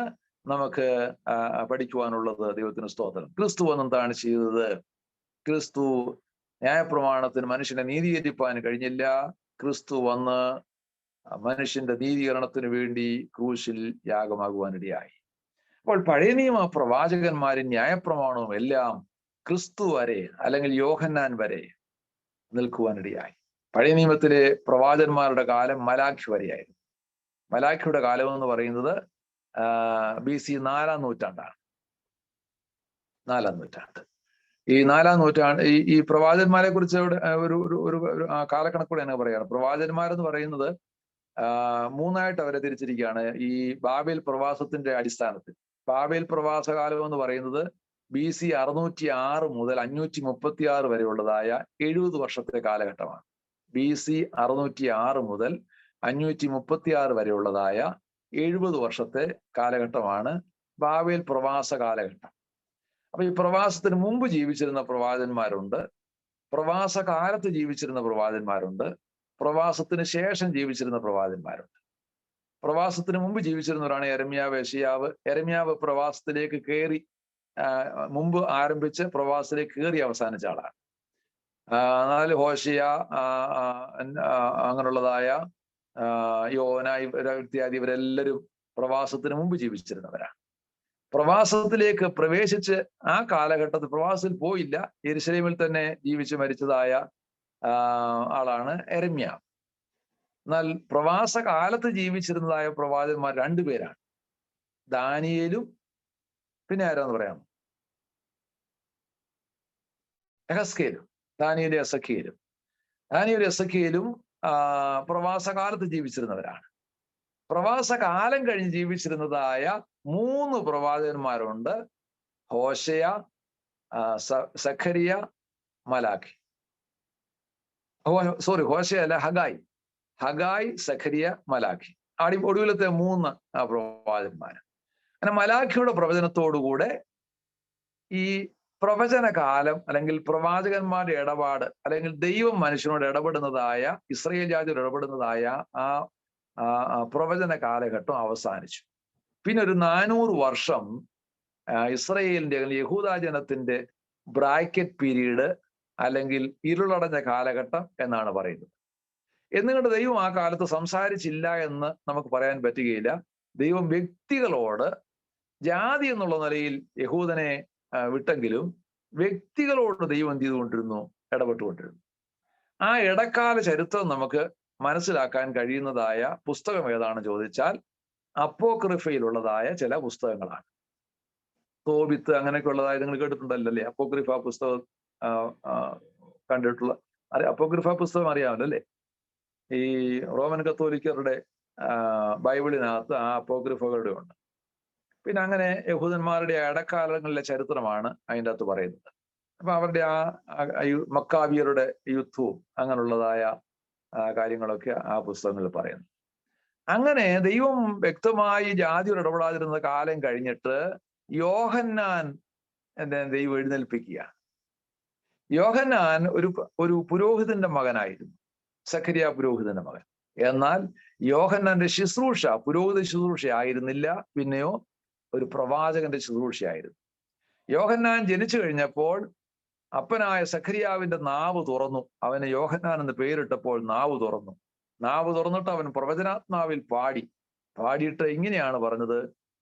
നമുക്ക് പഠിക്കുവാനുള്ളത്. ദൈവത്തിന് സ്തോത്രം. ക്രിസ്തു വന്നെന്താണ് ചെയ്തത്? ക്രിസ്തു ന്യായപ്രമാണത്തിന് മനുഷ്യനെ നീതീകരിപ്പാൻ കഴിഞ്ഞില്ല. ക്രിസ്തു വന്ന് മനുഷ്യന്റെ നീതീകരണത്തിന് വേണ്ടി ക്രൂശിൽ യാഗമാകുവാനിടയായി. അപ്പോൾ പഴയ നിയമ പ്രവാചകന്മാരും ന്യായപ്രമാണവും എല്ലാം ക്രിസ്തു വരെ അല്ലെങ്കിൽ യോഹന്നാൻ വരെ നിൽക്കുവാനിടയായി. പഴയ നിയമത്തിലെ പ്രവാചകന്മാരുടെ കാലം മലാഖി വരെയായിരുന്നു. മലാഖിയുടെ കാലം എന്ന് പറയുന്നത് BC 4-ാം നൂറ്റാണ്ടാണ്. 4-ാം നൂറ്റാണ്ട്. ഈ 4-ാം നൂറ്റാണ്ട് ഈ പ്രവാചകന്മാരെ കുറിച്ച് ഒരു കാലക്കണക്കൂടെ തന്നെ പറയുകയാണ്. പ്രവാചകന്മാരെന്ന് പറയുന്നത് മൂന്നായിട്ട് അവരെ തിരിച്ചിരിക്കുകയാണ് ഈ ബാബേൽ പ്രവാസത്തിന്റെ അടിസ്ഥാനത്തിൽ. ബാബേൽ പ്രവാസകാലം എന്ന് പറയുന്നത് BC 606 മുതൽ 536 വരെയുള്ളതായ 70 വർഷത്തെ കാലഘട്ടമാണ്. BC 606 മുതൽ 536 വരെയുള്ളതായ 70 വർഷത്തെ കാലഘട്ടമാണ് ബാബേൽ പ്രവാസ കാലഘട്ടം. അപ്പൊ ഈ പ്രവാസത്തിന് മുമ്പ് ജീവിച്ചിരുന്ന പ്രവാചകന്മാരുണ്ട്, പ്രവാസ കാലത്ത് ജീവിച്ചിരുന്ന പ്രവാചകന്മാരുണ്ട്, പ്രവാസത്തിന് ശേഷം ജീവിച്ചിരുന്ന പ്രവാചകന്മാരുണ്ട്. പ്രവാസത്തിന് മുമ്പ് ജീവിച്ചിരുന്നവരാണ് യെരമ്യാവ്, യെശയ്യാവ്. യെരമ്യാവ് പ്രവാസത്തിലേക്ക് കയറി മുമ്പ് ആരംഭിച്ച് പ്രവാസത്തിലേക്ക് കയറി അവസാനിച്ച ആളാണ്. എന്നാൽ ഹോശിയ അങ്ങനെയുള്ളതായ യോന ഇത്യാദി ഇവരെല്ലാവരും പ്രവാസത്തിന് മുമ്പ് ജീവിച്ചിരുന്നവരാണ്. പ്രവാസത്തിലേക്ക് പ്രവേശിച്ച് ആ കാലഘട്ടത്തിൽ പ്രവാസത്തിൽ പോയില്ല, യെരുശലേമിൽ തന്നെ ജീവിച്ച് മരിച്ചതായ ആളാണ് യെരമ്യാവ്. എന്നാൽ പ്രവാസ കാലത്ത് ജീവിച്ചിരുന്നതായ പ്രവാചകന്മാർ 2 പേരാണ്, ദാനിയേലും പിന്നെ ആരാന്ന് പറയാം, എഹസ്കേലും. ദാനിയേലും എസക്കിയേലും. ദാനിയേലും എസക്കിയേലും പ്രവാസകാലത്ത് ജീവിച്ചിരുന്നവരാണ്. പ്രവാസ കാലം കഴിഞ്ഞ് ജീവിച്ചിരുന്നതായ 3 പ്രവാചകന്മാരുണ്ട്, ഹോശയ, സഖരിയ, മലാഖി. ഹോശയ അല്ല, ഹഗായി. ഹഗായി, സഖരിയ, മലാഖി. ഒടുവിലത്തെ 3 പ്രവാചകന്മാർ. അങ്ങനെ മലാഖിയുടെ പ്രവചനത്തോടുകൂടെ ഈ പ്രവചന കാലം അല്ലെങ്കിൽ പ്രവാചകന്മാരുടെ ഇടപാട് അല്ലെങ്കിൽ ദൈവം മനുഷ്യനോട് ഇടപെടുന്നതായ, ഇസ്രായേൽ ജാതിയോട് ഇടപെടുന്നതായ ആ പ്രവചന കാലഘട്ടം അവസാനിച്ചു. പിന്നെ ഒരു 400 വർഷം ഇസ്രയേലിന്റെ അല്ലെങ്കിൽ യഹൂദ ജനത്തിന്റെ ബ്രാക്കറ്റ് പീരീഡ് അല്ലെങ്കിൽ ഇരുളടഞ്ഞ കാലഘട്ടം എന്നാണ് പറയുന്നത്. എന്നുകൊണ്ട് ദൈവം ആ കാലത്ത് സംസാരിച്ചില്ല എന്ന് നമുക്ക് പറയാൻ പറ്റുകയില്ല. ദൈവം വ്യക്തികളോട്, ജാതി എന്നുള്ള നിലയിൽ യഹൂദനെ വിട്ടെങ്കിലും വ്യക്തികളോട് ദൈവം എന്ത് ചെയ്തുകൊണ്ടിരുന്നു? ഇടപെട്ടുകൊണ്ടിരുന്നു. ആ ഇടക്കാല ചരിത്രം നമുക്ക് മനസ്സിലാക്കാൻ കഴിയുന്നതായ പുസ്തകം ഏതാണെന്ന് ചോദിച്ചാൽ അപ്പോക്രിഫയിലുള്ളതായ ചില പുസ്തകങ്ങളാണ്. തോബിത്ത് അങ്ങനെയൊക്കെ ഉള്ളതായ നിങ്ങൾ കേട്ടിട്ടുണ്ടല്ലേ? അപ്പോക്രിഫ പുസ്തകം കണ്ടിട്ടുള്ള അപ്പോക്രിഫ പുസ്തകം അറിയാമല്ലോ അല്ലേ? ഈ റോമൻ കത്തോലിക്കരുടെ ബൈബിളിനകത്ത് ആ അപ്പോക്രിഫകളുടെ ഉണ്ട്. പിന്നെ അങ്ങനെ യഹൂദന്മാരുടെ ഇടക്കാലങ്ങളിലെ ചരിത്രമാണ് അതിൻ്റെ അകത്ത് പറയുന്നത്. അപ്പൊ അവരുടെ ആ മക്കാബിയരുടെ യുദ്ധവും അങ്ങനെയുള്ളതായ കാര്യങ്ങളൊക്കെ ആ പുസ്തകങ്ങളിൽ പറയുന്നു. അങ്ങനെ ദൈവം വ്യക്തമായി ജാതിയോട് ഇടപെടാതിരുന്ന കാലം കഴിഞ്ഞിട്ട് യോഹന്നാൻ ദൈവം എഴുന്നേൽപ്പിക്കുകയാണ്. യോഹന്നാൻ ഒരു പുരോഹിതന്റെ മകനായിരുന്നു, സഖരിയ പുരോഹിതന്റെ മകൻ. എന്നാൽ യോഹന്നാന്റെ ശുശ്രൂഷ പുരോഹിത ശുശ്രൂഷ ആയിരുന്നില്ല, പിന്നെയോ ഒരു പ്രവാചകന്റെ ശുശ്രൂഷയായിരുന്നു. യോഹന്നാൻ ജനിച്ചു കഴിഞ്ഞപ്പോൾ അപ്പനായ സഖരിയാവിന്റെ നാവ് തുറന്നു. അവന് യോഹന്നാൻ എന്ന് പേരിട്ടപ്പോൾ നാവ് തുറന്നു. നാവ് തുറന്നിട്ട് അവൻ പ്രവചനാത്മാവിൽ പാടിയിട്ട് ഇങ്ങനെയാണ് പറഞ്ഞത്: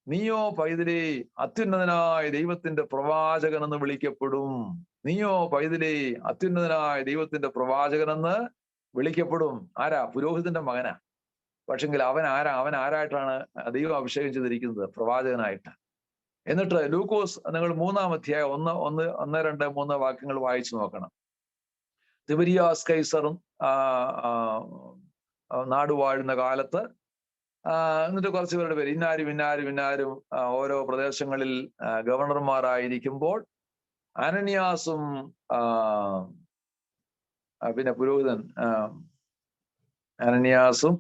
നീയോ പൈതലേ അത്യുന്നതനായ ദൈവത്തിന്റെ പ്രവാചകൻ എന്ന് വിളിക്കപ്പെടും. നീയോ പൈതലേ അത്യുന്നതനായ ദൈവത്തിന്റെ പ്രവാചകൻ എന്ന് വിളിക്കപ്പെടും. ആരാ? പുരോഹിതന്റെ മകനാ. പക്ഷെങ്കിൽ അവൻ ആരായിട്ടാണ് ദൈവം അഭിഷേകം ചെയ്തിരിക്കുന്നത്? പ്രവാചകനായിട്ട്. എന്നിട്ട് ലൂക്കോസ് നിങ്ങൾ 3-ാം അധ്യായം 1, 2, 3 വാക്യങ്ങൾ വായിച്ചു നോക്കണം. തിബരിയാസ് കൈസറും നാടുവാഴുന്ന കാലത്ത് എന്നിട്ട് കുറച്ച് പേരുടെ പേര് ഇന്നാരും ഓരോ പ്രദേശങ്ങളിൽ ഗവർണർമാരായിരിക്കുമ്പോൾ അനനിയാസും പിന്നെ പുരോഹിതൻ അനനിയാസും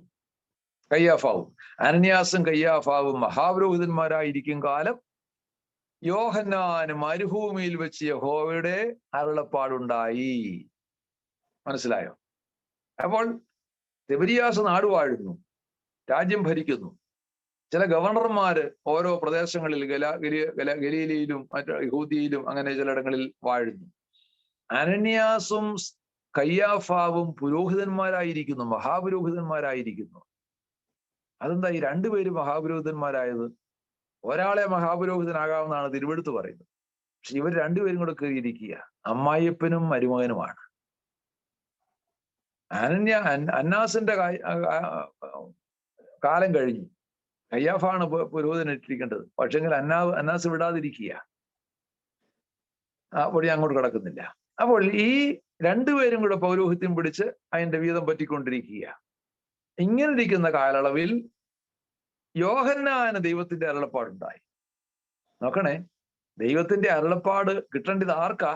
കയ്യാഫാവും മഹാപുരോഹിതന്മാരായിരിക്കും കാലം യോഹന്നാന് മരുഭൂമിയിൽ വെച്ച് യഹോവയുടെ അരുളപ്പാടുണ്ടായി. മനസ്സിലായോ? അപ്പോൾ തിബരിയാസ് നാടുവാഴുന്നു, രാജ്യം ഭരിക്കുന്നു. ചില ഗവർണർമാര് ഓരോ പ്രദേശങ്ങളിൽ ഗലീലയിലും മറ്റു യഹൂദിയിലും അങ്ങനെ ചിലയിടങ്ങളിൽ വാഴുന്നു. അനന്യാസും കയ്യാഫാവും പുരോഹിതന്മാരായിരിക്കുന്നു, മഹാപുരോഹിതന്മാരായിരിക്കുന്നു. അതെന്താ ഈ രണ്ടുപേരും മഹാപുരോഹിതന്മാരായത്? ഒരാളെ മഹാപുരോഹിതനാകാമെന്നാണ് തിരുവെടുത്ത് പറയുന്നത്. പക്ഷെ ഇവർ രണ്ടുപേരും കൂടെ കയറിയിരിക്കുക, അമ്മായിയപ്പനും മരുമകനുമാണ്. അന്നാസിന്റെ കാലം കഴിഞ്ഞു, കയ്യാഫാണ് പുരോഹിതനിട്ടിരിക്കേണ്ടത്. പക്ഷെങ്കിൽ അന്നാസ് വിടാതിരിക്കുക. അപ്പോൾ അങ്ങോട്ട് കിടക്കുന്നില്ല. അപ്പോൾ ഈ രണ്ടുപേരും കൂടെ പൗരോഹിത്യം പിടിച്ച് അതിന്റെ വീതം പറ്റിക്കൊണ്ടിരിക്കുക. ഇങ്ങനെ ഇരിക്കുന്ന കാലയളവിൽ യോഹന്നാന് ദൈവത്തിന്റെ അരുളപ്പാടുണ്ടായി. നോക്കണേ, ദൈവത്തിന്റെ അരുളപ്പാട് കിട്ടേണ്ടത് ആർക്കാ?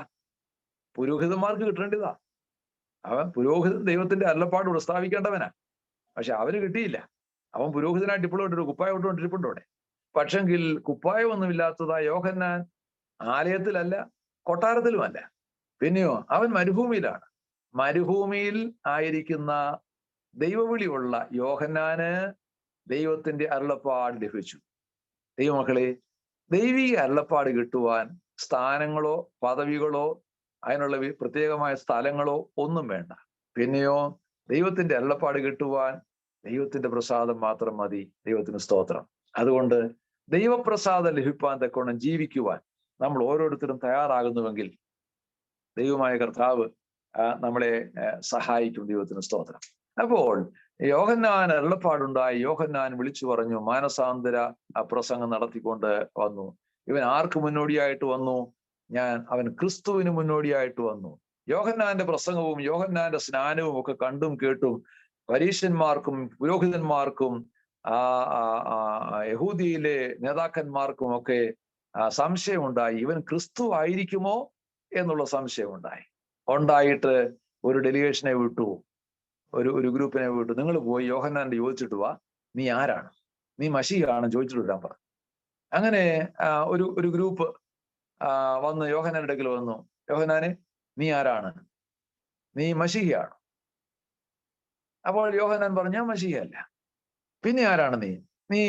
പുരോഹിതന്മാർക്ക് കിട്ടേണ്ടതാ. പുരോഹിതൻ ദൈവത്തിന്റെ അരുളപ്പാട് പ്രസ്താവിക്കേണ്ടവനാ. പക്ഷെ അവന് കിട്ടിയില്ല. അവൻ പുരോഹിതനായിട്ട് ഇപ്പോഴും കുപ്പായം ഇട്ടുകൊണ്ടിരിപ്പുണ്ടോടെ. പക്ഷെങ്കിൽ കുപ്പായമൊന്നുമില്ലാത്തതാ യോഹന്നാൻ ആലയത്തിലല്ല, കൊട്ടാരത്തിലുമല്ല. പിന്നെയോ അവൻ മരുഭൂമിയിലാണ്. മരുഭൂമിയിൽ ആയിരിക്കുന്ന ദൈവവിളിയുള്ള യോഹന്നാന് ദൈവത്തിന്റെ അരുളപ്പാട് ലഭിച്ചു. ദൈവമക്കളെ, ദൈവിക അരുളപ്പാട് കിട്ടുവാൻ സ്ഥാനങ്ങളോ പദവികളോ അതിനുള്ള പ്രത്യേകമായ സ്ഥലങ്ങളോ ഒന്നും വേണ്ട. പിന്നെയോ ദൈവത്തിന്റെ അരുളപ്പാട് കിട്ടുവാൻ ദൈവത്തിന്റെ പ്രസാദം മാത്രം മതി. ദൈവത്തിന് സ്തോത്രം. അതുകൊണ്ട് ദൈവപ്രസാദം ലഭിപ്പാൻ തക്കോണം ജീവിക്കുവാൻ നമ്മൾ ഓരോരുത്തരും തയ്യാറാകുന്നുവെങ്കിൽ ദൈവമായ കർത്താവ് നമ്മളെ സഹായിക്കും. ദൈവത്തിന് സ്തോത്രം. അപ്പോൾ യോഹന്നാൻ അരുളപ്പാടുണ്ടായി. യോഹന്നാൻ വിളിച്ചു പറഞ്ഞു, മാനസാന്തര പ്രസംഗം നടത്തിക്കൊണ്ട് വന്നു. ഇവൻ ആർക്ക് മുന്നോടിയായിട്ട് വന്നു? അവൻ ക്രിസ്തുവിന് മുന്നോടിയായിട്ട് വന്നു. യോഹന്നാന്റെ പ്രസംഗവും യോഹന്നാന്റെ സ്നാനവും ഒക്കെ കണ്ടും കേട്ടും പരീശന്മാർക്കും പുരോഹിതന്മാർക്കും യഹൂദിയിലെ നേതാക്കന്മാർക്കും ഒക്കെ സംശയമുണ്ടായി. ഇവൻ ക്രിസ്തു ആയിരിക്കുമോ എന്നുള്ള സംശയമുണ്ടായി. ഉണ്ടായിട്ട് ഒരു ഡെലിഗേഷനെ വിട്ടു, ഒരു ഗ്രൂപ്പിനെ വിട്ടു. നിങ്ങൾ പോയി യോഹന്നാന്റെ ചോദിച്ചിട്ട് വാ, നീ ആരാണ്? നീ മശീഹാണ് ചോദിച്ചിട്ട് വരാൻ പറഞ്ഞു. അങ്ങനെ ഒരു ഗ്രൂപ്പ് വന്ന് യോഹന്നാന്റെ അടുക്കൽ വന്നു. യോഹന്നാനെ, നീ ആരാണ്? നീ മശീഹയാണ്? അപ്പോൾ യോഹന്നാൻ പറഞ്ഞു, ഞാൻ മശീഹയല്ല. പിന്നെ ആരാണ് നീ? നീ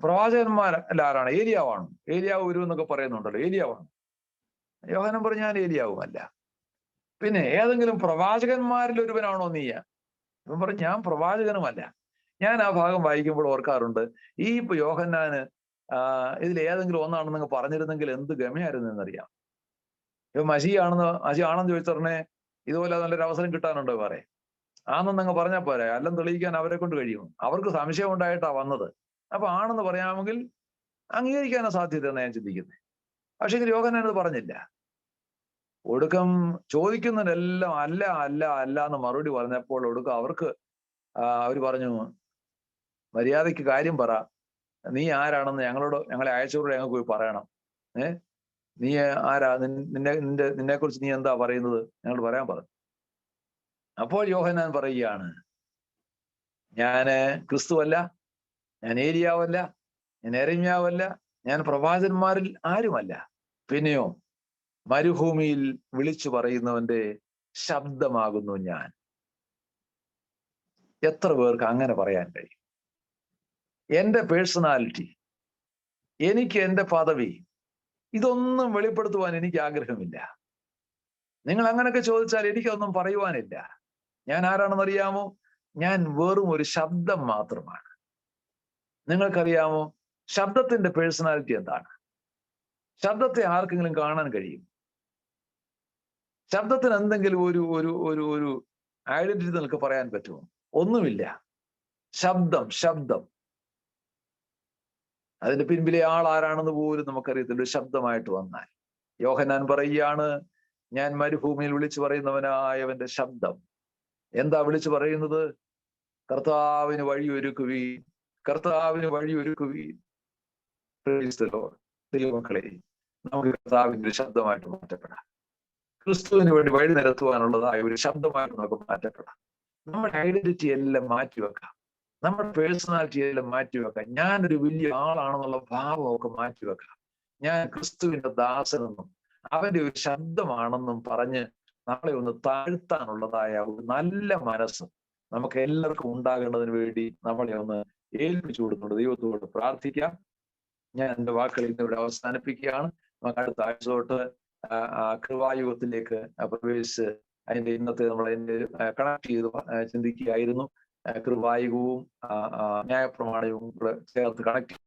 പ്രവാചകന്മാരല്ല ആരാണ്? ഏലിയാവാണ്. ഏലിയാവ് വരും എന്നൊക്കെ പറയുന്നുണ്ടല്ലോ, ഏലിയാവാണ്. യോഹന്നാൻ പറഞ്ഞു ഞാൻ ഏലിയാവുമല്ല. പിന്നെ ഏതെങ്കിലും പ്രവാചകന്മാരിൽ ഒരുവനാണോ നീ? ഇവൻ പറഞ്ഞു ഞാൻ പ്രവാചകനുമല്ല. ഞാൻ ആ ഭാഗം വായിക്കുമ്പോൾ ഓർക്കാറുണ്ട്, ഈ യോഹന്നാന് ഇതിൽ ഏതെങ്കിലും ഒന്നാണെന്ന് നിങ്ങൾ പറഞ്ഞിരുന്നെങ്കിൽ എന്ത് ഗമയായിരുന്നു എന്നറിയാം. ഇവ മസിയാണെന്ന് ചോദിച്ചറിനെ ഇതുപോലെ നല്ലൊരു അവസരം കിട്ടാനുണ്ടോ വേറെ? ആണെന്നങ്ങ് പറഞ്ഞാൽ പോരെ, അല്ലെന്ന് തെളിയിക്കാൻ അവരെ കൊണ്ട് കഴിയും. അവർക്ക് സംശയം ഉണ്ടായിട്ടാ വന്നത്. അപ്പൊ ആണെന്ന് പറയാമെങ്കിൽ അംഗീകരിക്കാനാ സാധ്യത എന്ന് ഞാൻ ചിന്തിക്കുന്നത്. പക്ഷെ യോഹന്നാൻ അത് പറഞ്ഞില്ല. ഒടുക്കം ചോദിക്കുന്നതിനെല്ലാം അല്ല അല്ല അല്ല എന്ന് മറുപടി പറഞ്ഞപ്പോൾ ഒടുക്കം അവർക്ക് അവർ പറഞ്ഞു, മര്യാദയ്ക്ക് കാര്യം പറ, നീ ആരാണെന്ന് ഞങ്ങളെ അയച്ചവരോട് ഞങ്ങൾക്ക് പോയി പറയണം. നീ ആരാ? നിന്നെ കുറിച്ച് നീ എന്താ പറയുന്നത്? ഞങ്ങൾ പറയാൻ പറഞ്ഞു. അപ്പോൾ യോഹന്നാൻ പറയുകയാണ്, ഞാന് ക്രിസ്തുവല്ല, ഞാൻ ഏലിയാവല്ല, ഞാൻ യെരമ്യാവല്ല, ഞാൻ പ്രവാചകന്മാരിൽ ആരുമല്ല. പിന്നെയോ മരുഭൂമിയിൽ വിളിച്ചു പറയുന്നവന്റെ ശബ്ദമാകുന്നു ഞാൻ. എത്ര പേർക്ക് അങ്ങനെ പറയാൻ കഴിയും? എന്റെ പേഴ്സണാലിറ്റി, എനിക്ക് എന്റെ പദവി, ഇതൊന്നും വെളിപ്പെടുത്തുവാൻ എനിക്ക് ആഗ്രഹമില്ല. നിങ്ങൾ അങ്ങനെയൊക്കെ ചോദിച്ചാൽ എനിക്കൊന്നും പറയുവാനില്ല. ഞാൻ ആരാണെന്ന് അറിയാമോ? ഞാൻ വെറും ഒരു ശബ്ദം മാത്രമാണ്. നിങ്ങൾക്കറിയാമോ ശബ്ദത്തിന്റെ പേഴ്സണാലിറ്റി എന്താണ്? ശബ്ദത്തെ ആർക്കെങ്കിലും കാണാൻ കഴിയും? ശബ്ദത്തിന് എന്തെങ്കിലും ഒരു ഒരു ഒരു ഒരു ഐഡന്റിറ്റി നിങ്ങൾക്ക് പറയാൻ പറ്റുമോ? ഒന്നുമില്ല. ശബ്ദം അതിന്റെ പിൻപിലെ ആൾ ആരാണെന്ന് പോലും നമുക്കറിയത്തില്ല. ഒരു ശബ്ദമായിട്ട് വന്നാൽ യോഹന്നാൻ പറയുകയാണ്, ഞാൻ മരുഭൂമിയിൽ വിളിച്ചു പറയുന്നവനായവന്റെ ശബ്ദം. എന്താ വിളിച്ചു പറയുന്നത്? കർത്താവിന് വഴിയൊരുക്കുവീൻ, കർത്താവിന് വഴിയൊരുക്കുവീൻ. ദൈവമക്കളെ, നമുക്ക് കർത്താവിന്റെ ഒരു ശബ്ദമായിട്ട് മാറ്റപ്പെടാം. ക്രിസ്തുവിന് വേണ്ടി വഴി നിരത്തുവാനുള്ളതായ ഒരു ശബ്ദമായിട്ട് നമുക്ക് മാറ്റപ്പെടാം. നമ്മുടെ ഐഡന്റിറ്റി എല്ലാം മാറ്റിവെക്കാം. നമ്മുടെ പേഴ്സണാലിറ്റി എല്ലാം മാറ്റിവെക്കാം. ഞാനൊരു വലിയ ആളാണെന്നുള്ള ഭാവമൊക്കെ മാറ്റിവെക്കാം. ഞാൻ ക്രിസ്തുവിന്റെ ദാസനെന്നും അവന്റെ ഒരു ശബ്ദമാണെന്നും പറഞ്ഞ് നമ്മളെ ഒന്ന് താഴ്ത്താനുള്ളതായ ഒരു നല്ല മനസ്സ് നമുക്ക് എല്ലാവർക്കും ഉണ്ടാകേണ്ടതിന് വേണ്ടി നമ്മളെ ഒന്ന് ഏൽപ്പിച്ചു കൊടുക്കുന്നുണ്ട്. ദൈവത്തോട് പ്രാർത്ഥിക്കാം. ഞാൻ എൻ്റെ വാക്കുകൾ ഇന്നിവിടെ അവസാനിപ്പിക്കുകയാണ്. നമുക്ക് അടുത്ത ആഴ്ച തൊട്ട് കൃപായുഗത്തിലേക്ക് പ്രവേശിച്ച് അതിന്റെ ഇന്നത്തെ നമ്മൾ കണക്ട് ചെയ്ത് ചിന്തിക്കുകയായിരുന്നു. കൃപായുഗവും ന്യായപ്രമാണവും ചേർത്ത് കണക്ട്